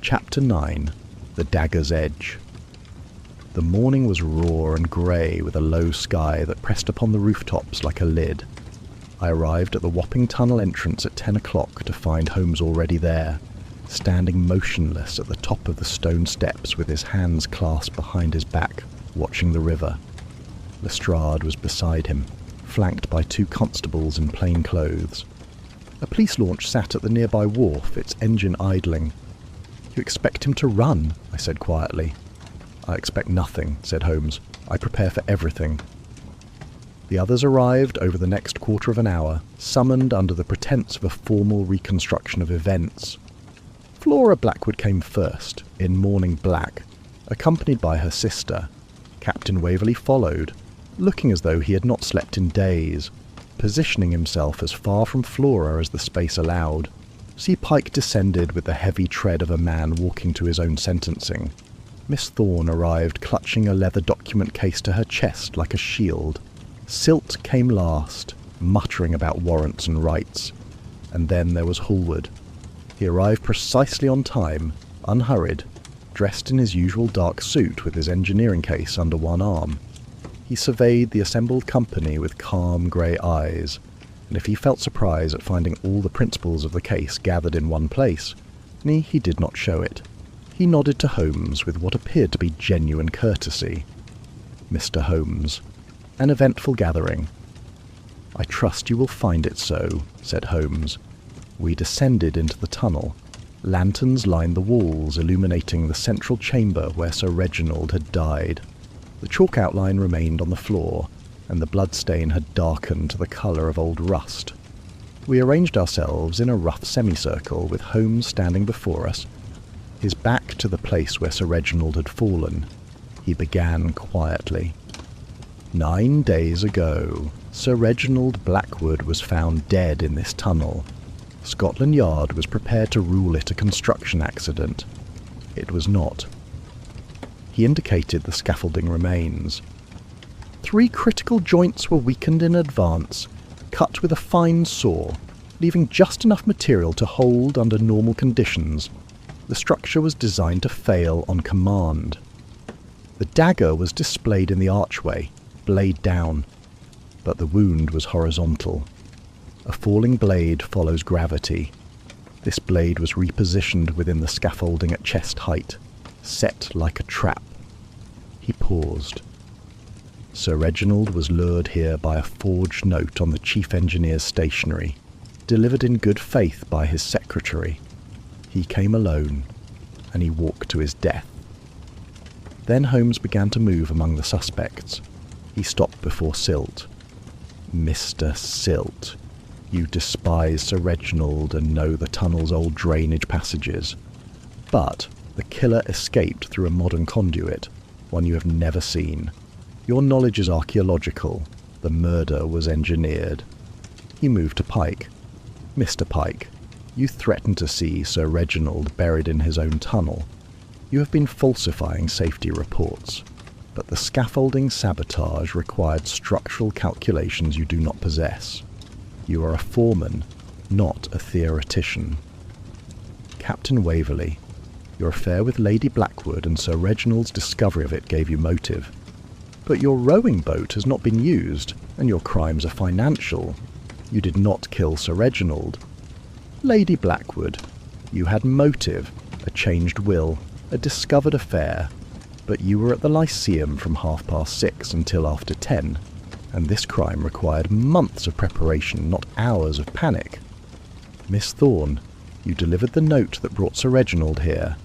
Chapter 9. The Dagger's Edge. The morning was raw and grey with a low sky that pressed upon the rooftops like a lid. I arrived at the Wapping Tunnel entrance at 10 o'clock to find Holmes already there, standing motionless at the top of the stone steps with his hands clasped behind his back, watching the river. Lestrade was beside him, flanked by 2 constables in plain clothes. A police launch sat at the nearby wharf, its engine idling. "You expect him to run?" I said quietly. "I expect nothing," said Holmes. "I prepare for everything." The others arrived over the next quarter of an hour, summoned under the pretence of a formal reconstruction of events. Flora Blackwood came first, in mourning black, accompanied by her sister. Captain Waverley followed, looking as though he had not slept in days, positioning himself as far from Flora as the space allowed. See Pike descended with the heavy tread of a man walking to his own sentencing. Miss Thorne arrived clutching a leather document case to her chest like a shield. Silt came last, muttering about warrants and rights. And then there was Hallward. He arrived precisely on time, unhurried, dressed in his usual dark suit with his engineering case under one arm. He surveyed the assembled company with calm grey eyes, and if he felt surprise at finding all the principals of the case gathered in one place, he did not show it. He nodded to Holmes with what appeared to be genuine courtesy. "Mr. Holmes, an eventful gathering." "I trust you will find it so," said Holmes. We descended into the tunnel. Lanterns lined the walls, illuminating the central chamber where Sir Reginald had died. The chalk outline remained on the floor, and the bloodstain had darkened to the colour of old rust. We arranged ourselves in a rough semicircle, with Holmes standing before us, his back to the place where Sir Reginald had fallen. He began quietly. 9 days ago, Sir Reginald Blackwood was found dead in this tunnel. Scotland Yard was prepared to rule it a construction accident. It was not. He indicated the scaffolding remains. 3 critical joints were weakened in advance, cut with a fine saw, leaving just enough material to hold under normal conditions. The structure was designed to fail on command. The dagger was displayed in the archway, blade down, but the wound was horizontal. A falling blade follows gravity. This blade was repositioned within the scaffolding at chest height, set like a trap. He paused. Sir Reginald was lured here by a forged note on the chief engineer's stationery, delivered in good faith by his secretary. He came alone, and he walked to his death. Then Holmes began to move among the suspects. He stopped before Silt. "Mr. Silt, you despise Sir Reginald and know the tunnel's old drainage passages. But the killer escaped through a modern conduit, one you have never seen. Your knowledge is archaeological. The murder was engineered." He moved to Pike. "Mr. Pike, you threatened to see Sir Reginald buried in his own tunnel. You have been falsifying safety reports. But the scaffolding sabotage required structural calculations you do not possess. You are a foreman, not a theoretician. Captain Waverley, your affair with Lady Blackwood and Sir Reginald's discovery of it gave you motive. But your rowing boat has not been used, and your crimes are financial. You did not kill Sir Reginald. Lady Blackwood, you had motive, a changed will, a discovered affair, but you were at the Lyceum from 6:30 until after 10, and this crime required months of preparation, not hours of panic. Miss Thorne, you delivered the note that brought Sir Reginald here,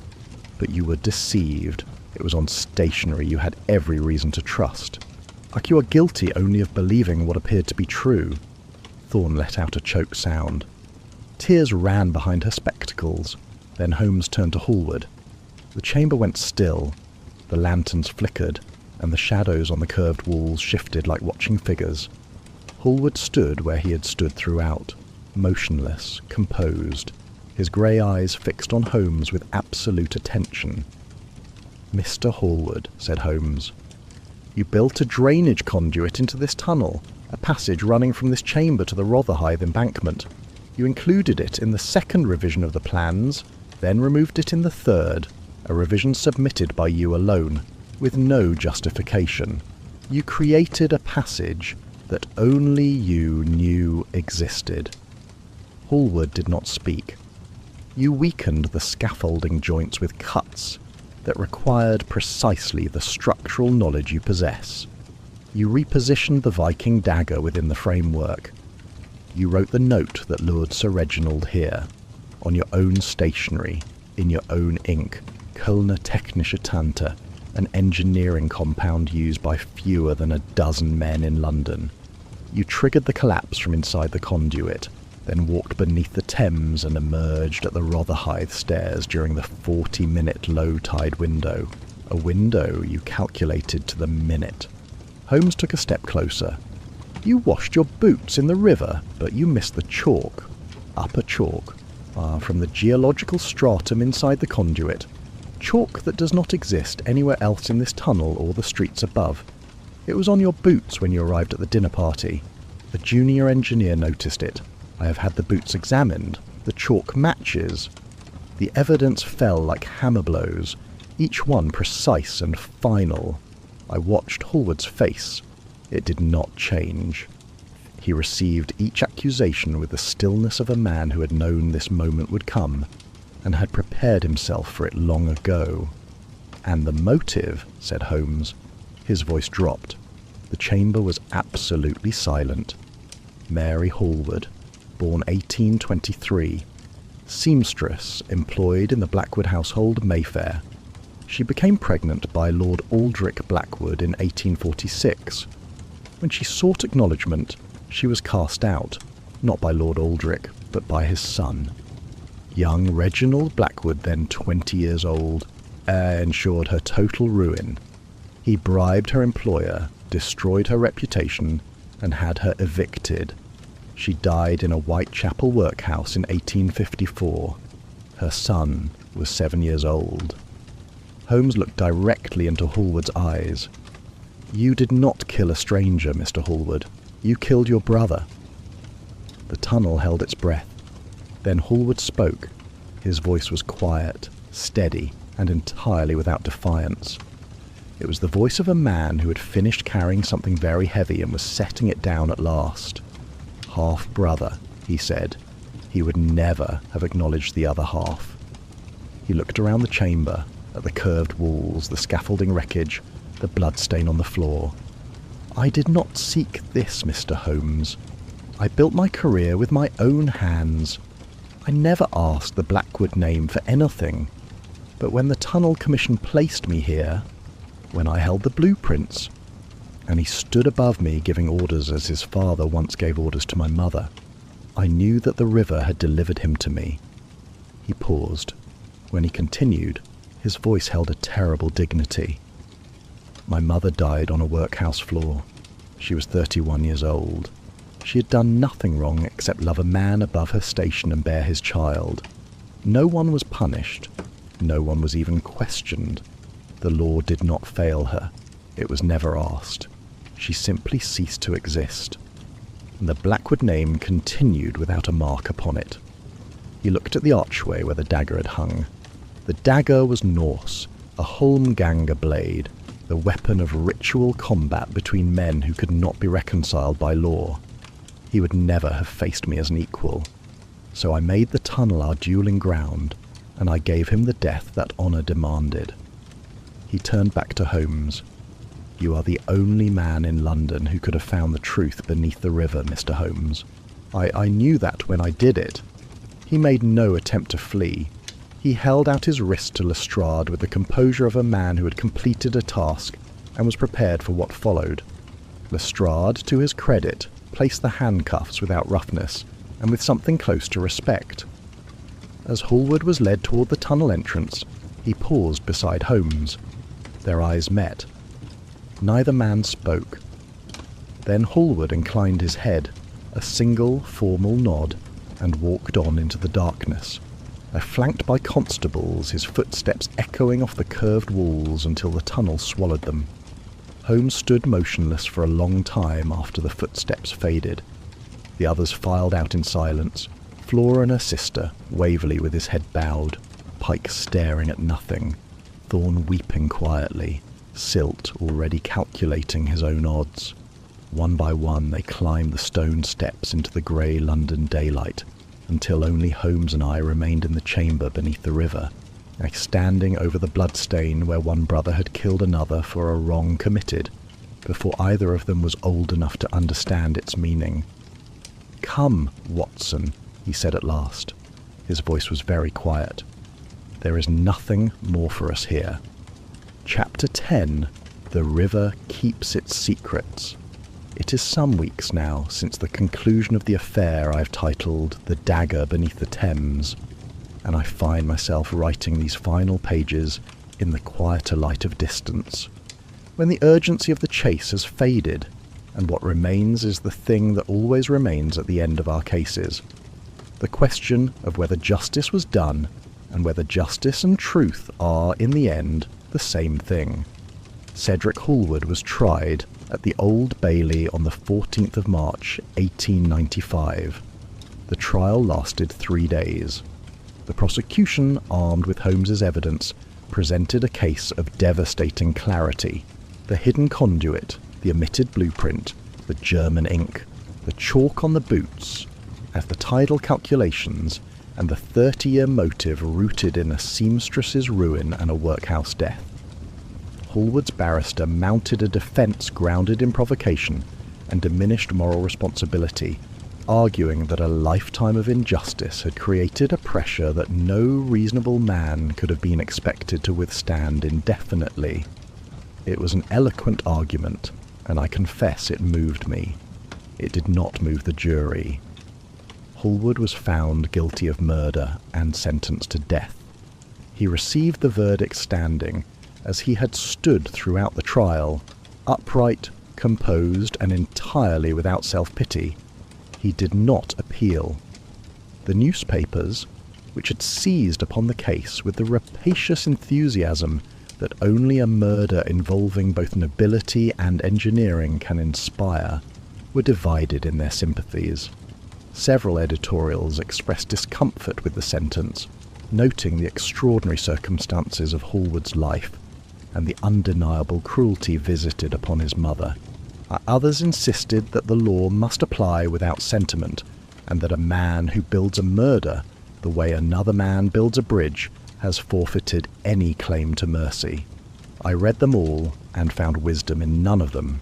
but you were deceived. It was on stationery you had every reason to trust. Like you are guilty only of believing what appeared to be true." Thorne let out a choked sound. Tears ran behind her spectacles. Then Holmes turned to Hallward. The chamber went still. The lanterns flickered, and the shadows on the curved walls shifted like watching figures. Hallward stood where he had stood throughout, motionless, composed, his grey eyes fixed on Holmes with absolute attention. "Mr. Hallward," said Holmes, "you built a drainage conduit into this tunnel, a passage running from this chamber to the Rotherhithe embankment. You included it in the second revision of the plans, then removed it in the third, a revision submitted by you alone, with no justification. You created a passage that only you knew existed." Hallward did not speak. "You weakened the scaffolding joints with cuts that required precisely the structural knowledge you possess. You repositioned the Viking dagger within the framework. You wrote the note that lured Sir Reginald here, on your own stationery, in your own ink, Kölner Technische Tante, an engineering compound used by fewer than a dozen men in London. You triggered the collapse from inside the conduit, then walked beneath the Thames and emerged at the Rotherhithe stairs during the 40-minute low-tide window, a window you calculated to the minute." Holmes took a step closer. "You washed your boots in the river, but you missed the chalk. Upper chalk. From the geological stratum inside the conduit. Chalk that does not exist anywhere else in this tunnel or the streets above. It was on your boots when you arrived at the dinner party. A junior engineer noticed it. I have had the boots examined. The chalk matches. The evidence fell like hammer blows, each one precise and final. I watched Hallward's face. It did not change. He received each accusation with the stillness of a man who had known this moment would come, and had prepared himself for it long ago. And the motive," said Holmes. His voice dropped. The chamber was absolutely silent. "Mary Hallward, born 1823, seamstress employed in the Blackwood household Mayfair. She became pregnant by Lord Aldrich Blackwood in 1846. When she sought acknowledgement, she was cast out, not by Lord Aldrich, but by his son. Young Reginald Blackwood, then 20 years old, ensured her total ruin. He bribed her employer, destroyed her reputation, and had her evicted. She died in a Whitechapel workhouse in 1854. Her son was 7 years old." Holmes looked directly into Hallward's eyes. "You did not kill a stranger, Mr. Hallward. You killed your brother." The tunnel held its breath. Then Hallward spoke. His voice was quiet, steady, and entirely without defiance. It was the voice of a man who had finished carrying something very heavy and was setting it down at last. "Half-brother," he said. He would never have acknowledged the other half. He looked around the chamber, at the curved walls, the scaffolding wreckage, the bloodstain on the floor. "I did not seek this, Mr. Holmes. I built my career with my own hands. I never asked the Blackwood name for anything. But when the Tunnel Commission placed me here, when I held the blueprints," and he stood above me giving orders as his father once gave orders to my mother, "I knew that the river had delivered him to me." He paused. When he continued, his voice held a terrible dignity. "My mother died on a workhouse floor. She was 31 years old. She had done nothing wrong except love a man above her station and bear his child. No one was punished. No one was even questioned. The law did not fail her. It was never asked. She simply ceased to exist." And the Blackwood name continued without a mark upon it. He looked at the archway where the dagger had hung. The dagger was Norse, a Holmganga blade, the weapon of ritual combat between men who could not be reconciled by law. He would never have faced me as an equal. So I made the tunnel our dueling ground, and I gave him the death that honour demanded. He turned back to Holmes. "You are the only man in London who could have found the truth beneath the river, Mr. Holmes. I knew that when I did it." He made no attempt to flee. He held out his wrist to Lestrade with the composure of a man who had completed a task and was prepared for what followed. Lestrade, to his credit, placed the handcuffs without roughness and with something close to respect. As Hallward was led toward the tunnel entrance, he paused beside Holmes. Their eyes met. Neither man spoke. Then Hallward inclined his head, a single formal nod, and walked on into the darkness, flanked by constables, his footsteps echoing off the curved walls until the tunnel swallowed them. Holmes stood motionless for a long time after the footsteps faded. The others filed out in silence, Flora and her sister, Waverley with his head bowed, Pike staring at nothing, Thorne weeping quietly, Silt already calculating his own odds. One by one they climbed the stone steps into the grey London daylight, until only Holmes and I remained in the chamber beneath the river, standing over the bloodstain where one brother had killed another for a wrong committed, before either of them was old enough to understand its meaning. "Come, Watson," he said at last. His voice was very quiet. "There is nothing more for us here." Chapter 10. The River Keeps Its Secrets. It is some weeks now since the conclusion of the affair I've titled The Dagger Beneath the Thames, and I find myself writing these final pages in the quieter light of distance, when the urgency of the chase has faded, and what remains is the thing that always remains at the end of our cases, the question of whether justice was done, and whether justice and truth are, in the end, the same thing. Cedric Hallward was tried at the Old Bailey on the 14th of March, 1895. The trial lasted 3 days. The prosecution, armed with Holmes's evidence, presented a case of devastating clarity. The hidden conduit, the omitted blueprint, the German ink, the chalk on the boots, as the tidal calculations, and the 30-year motive rooted in a seamstress's ruin and a workhouse death. Hallward's barrister mounted a defence grounded in provocation and diminished moral responsibility, arguing that a lifetime of injustice had created a pressure that no reasonable man could have been expected to withstand indefinitely. It was an eloquent argument, and I confess it moved me. It did not move the jury. Hallward was found guilty of murder and sentenced to death. He received the verdict standing, as he had stood throughout the trial, upright, composed, and entirely without self-pity. He did not appeal. The newspapers, which had seized upon the case with the rapacious enthusiasm that only a murder involving both nobility and engineering can inspire, were divided in their sympathies. Several editorials expressed discomfort with the sentence, noting the extraordinary circumstances of Hallward's life and the undeniable cruelty visited upon his mother. Others insisted that the law must apply without sentiment, and that a man who builds a murder the way another man builds a bridge has forfeited any claim to mercy. I read them all and found wisdom in none of them.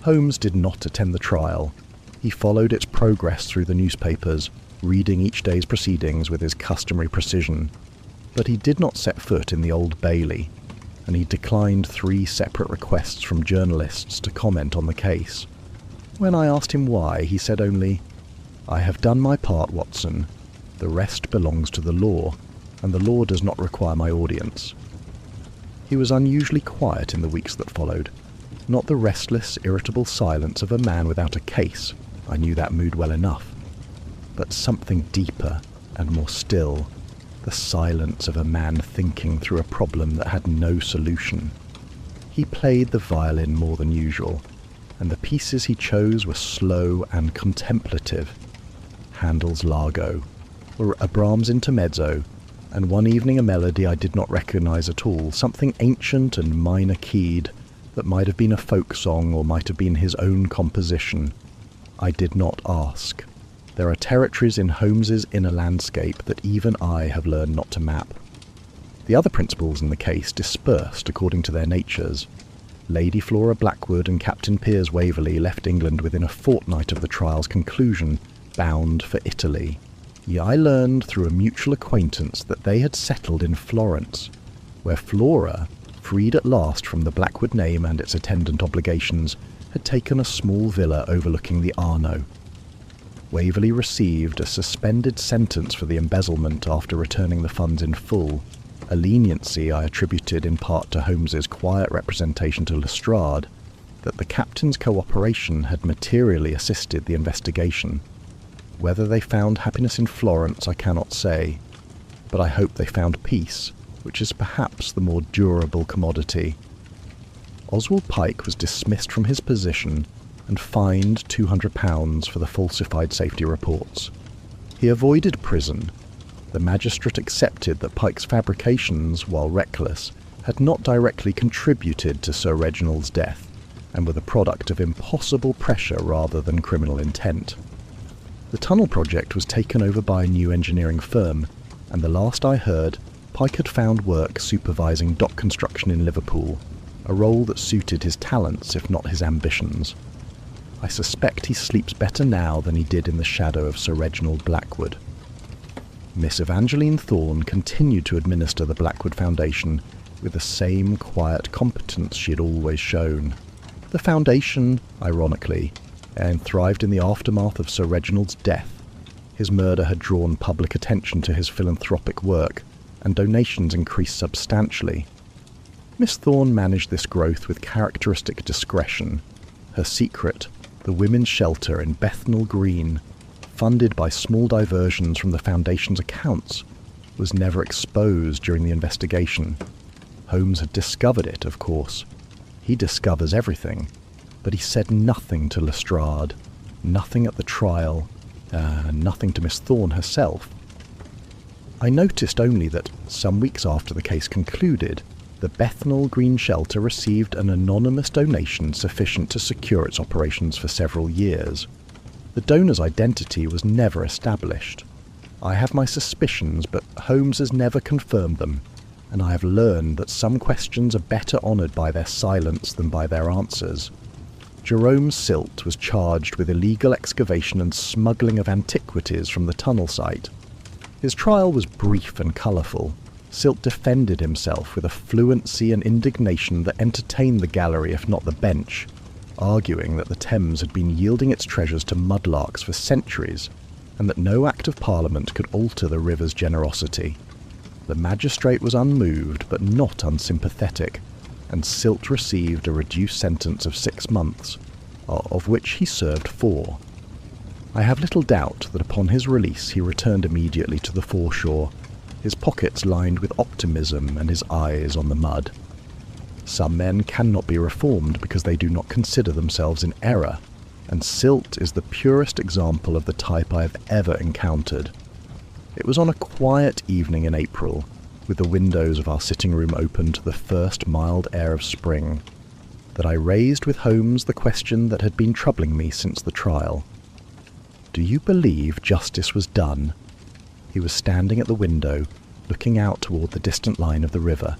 Holmes did not attend the trial. He followed its progress through the newspapers, reading each day's proceedings with his customary precision. But he did not set foot in the Old Bailey, and he declined 3 separate requests from journalists to comment on the case. When I asked him why, he said only, "I have done my part, Watson. The rest belongs to the law, and the law does not require my audience." He was unusually quiet in the weeks that followed. Not the restless, irritable silence of a man without a case. I knew that mood well enough. But something deeper and more still. The silence of a man thinking through a problem that had no solution. He played the violin more than usual, and the pieces he chose were slow and contemplative. Handel's Largo, or a Brahms intermezzo, and one evening a melody I did not recognise at all, something ancient and minor-keyed that might have been a folk song or might have been his own composition. I did not ask. There are territories in Holmes's inner landscape that even I have learned not to map. The other principals in the case dispersed according to their natures. Lady Flora Blackwood and Captain Piers Waverley left England within a fortnight of the trial's conclusion, bound for Italy. I learned through a mutual acquaintance that they had settled in Florence, where Flora, freed at last from the Blackwood name and its attendant obligations, had taken a small villa overlooking the Arno. Waverley received a suspended sentence for the embezzlement after returning the funds in full, a leniency I attributed in part to Holmes's quiet representation to Lestrade that the captain's cooperation had materially assisted the investigation. Whether they found happiness in Florence I cannot say, but I hope they found peace, which is perhaps the more durable commodity. Oswald Pike was dismissed from his position and fined £200 for the falsified safety reports. He avoided prison. The magistrate accepted that Pike's fabrications, while reckless, had not directly contributed to Sir Reginald's death, and were the product of impossible pressure rather than criminal intent. The tunnel project was taken over by a new engineering firm, and the last I heard, Pike had found work supervising dock construction in Liverpool, a role that suited his talents if not his ambitions. I suspect he sleeps better now than he did in the shadow of Sir Reginald Blackwood. Miss Evangeline Thorne continued to administer the Blackwood Foundation with the same quiet competence she had always shown. The foundation, ironically, thrived in the aftermath of Sir Reginald's death. His murder had drawn public attention to his philanthropic work, and donations increased substantially. Miss Thorne managed this growth with characteristic discretion. Her secret, the women's shelter in Bethnal Green, funded by small diversions from the Foundation's accounts, was never exposed during the investigation. Holmes had discovered it, of course. He discovers everything, but he said nothing to Lestrade, nothing at the trial, nothing to Miss Thorne herself. I noticed only that, some weeks after the case concluded, the Bethnal Green shelter received an anonymous donation sufficient to secure its operations for several years. The donor's identity was never established. I have my suspicions, but Holmes has never confirmed them, and I have learned that some questions are better honoured by their silence than by their answers. Jerome Silt was charged with illegal excavation and smuggling of antiquities from the tunnel site. His trial was brief and colourful. Silt defended himself with a fluency and indignation that entertained the gallery if not the bench, arguing that the Thames had been yielding its treasures to mudlarks for centuries, and that no Act of Parliament could alter the river's generosity. The magistrate was unmoved but not unsympathetic, and Silt received a reduced sentence of 6 months, of which he served 4. I have little doubt that upon his release he returned immediately to the foreshore, his pockets lined with optimism and his eyes on the mud. Some men cannot be reformed because they do not consider themselves in error, and Silt is the purest example of the type I have ever encountered. It was on a quiet evening in April, with the windows of our sitting room open to the first mild air of spring, that I raised with Holmes the question that had been troubling me since the trial. "Do you believe justice was done?" He was standing at the window, looking out toward the distant line of the river,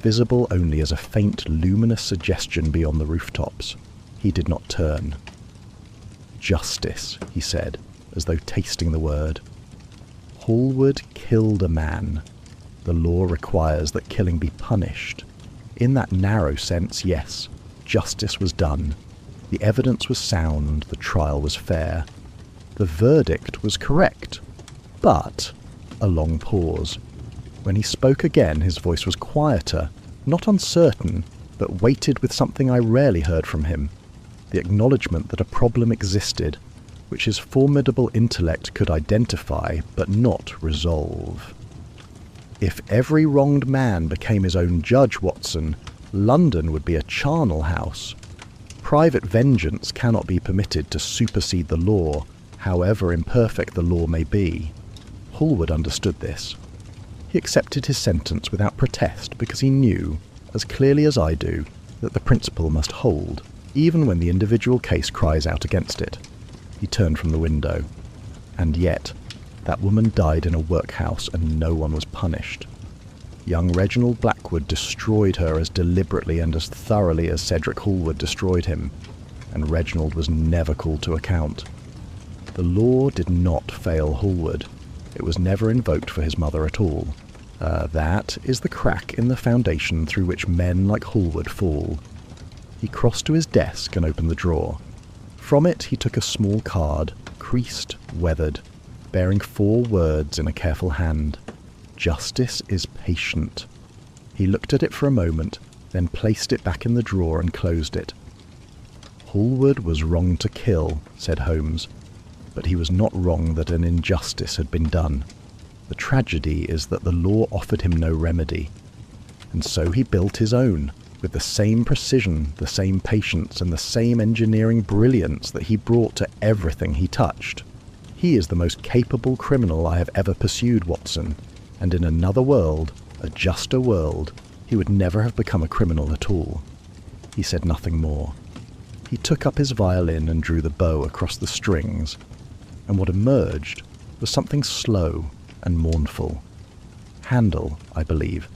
visible only as a faint luminous suggestion beyond the rooftops. He did not turn. "Justice," he said, as though tasting the word. "Hallward killed a man. The law requires that killing be punished. In that narrow sense, yes, justice was done. The evidence was sound, the trial was fair. The verdict was correct. But," a long pause. When he spoke again, his voice was quieter, not uncertain, but weighted with something I rarely heard from him, the acknowledgement that a problem existed, which his formidable intellect could identify but not resolve. "If every wronged man became his own judge, Watson, London would be a charnel house. Private vengeance cannot be permitted to supersede the law, however imperfect the law may be." Hallward understood this. He accepted his sentence without protest because he knew, as clearly as I do, that the principle must hold, even when the individual case cries out against it. He turned from the window. And yet, that woman died in a workhouse and no one was punished. Young Reginald Blackwood destroyed her as deliberately and as thoroughly as Cedric Hallward destroyed him, and Reginald was never called to account. The law did not fail Hallward. It was never invoked for his mother at all. That is the crack in the foundation through which men like Hallward fall. He crossed to his desk and opened the drawer. From it he took a small card, creased, weathered, bearing 4 words in a careful hand. Justice is patient. He looked at it for a moment, then placed it back in the drawer and closed it. Hallward was wrong to kill, said Holmes, but he was not wrong that an injustice had been done. The tragedy is that the law offered him no remedy, and so he built his own, with the same precision, the same patience, and the same engineering brilliance that he brought to everything he touched. He is the most capable criminal I have ever pursued, Watson, and in another world, a juster world, he would never have become a criminal at all. He said nothing more. He took up his violin and drew the bow across the strings, and what emerged was something slow and mournful. Handel, I believe,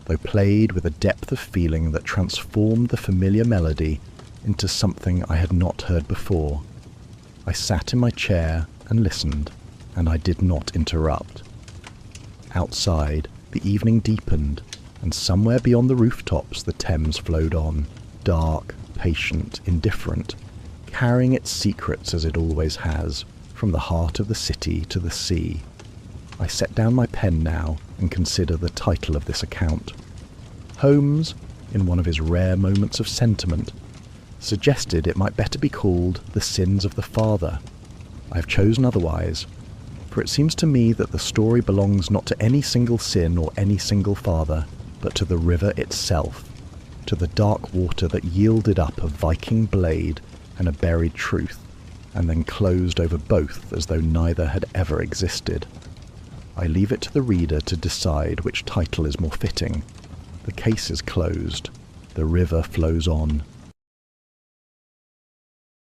though played with a depth of feeling that transformed the familiar melody into something I had not heard before. I sat in my chair and listened, and I did not interrupt. Outside, the evening deepened, and somewhere beyond the rooftops the Thames flowed on, dark, patient, indifferent, carrying its secrets as it always has, from the heart of the city to the sea. I set down my pen now and consider the title of this account. Holmes, in one of his rare moments of sentiment, suggested it might better be called The Sins of the Father. I have chosen otherwise, for it seems to me that the story belongs not to any single sin or any single father, but to the river itself, to the dark water that yielded up a Viking blade and a buried truth, and then closed over both as though neither had ever existed. I leave it to the reader to decide which title is more fitting. The case is closed. The river flows on.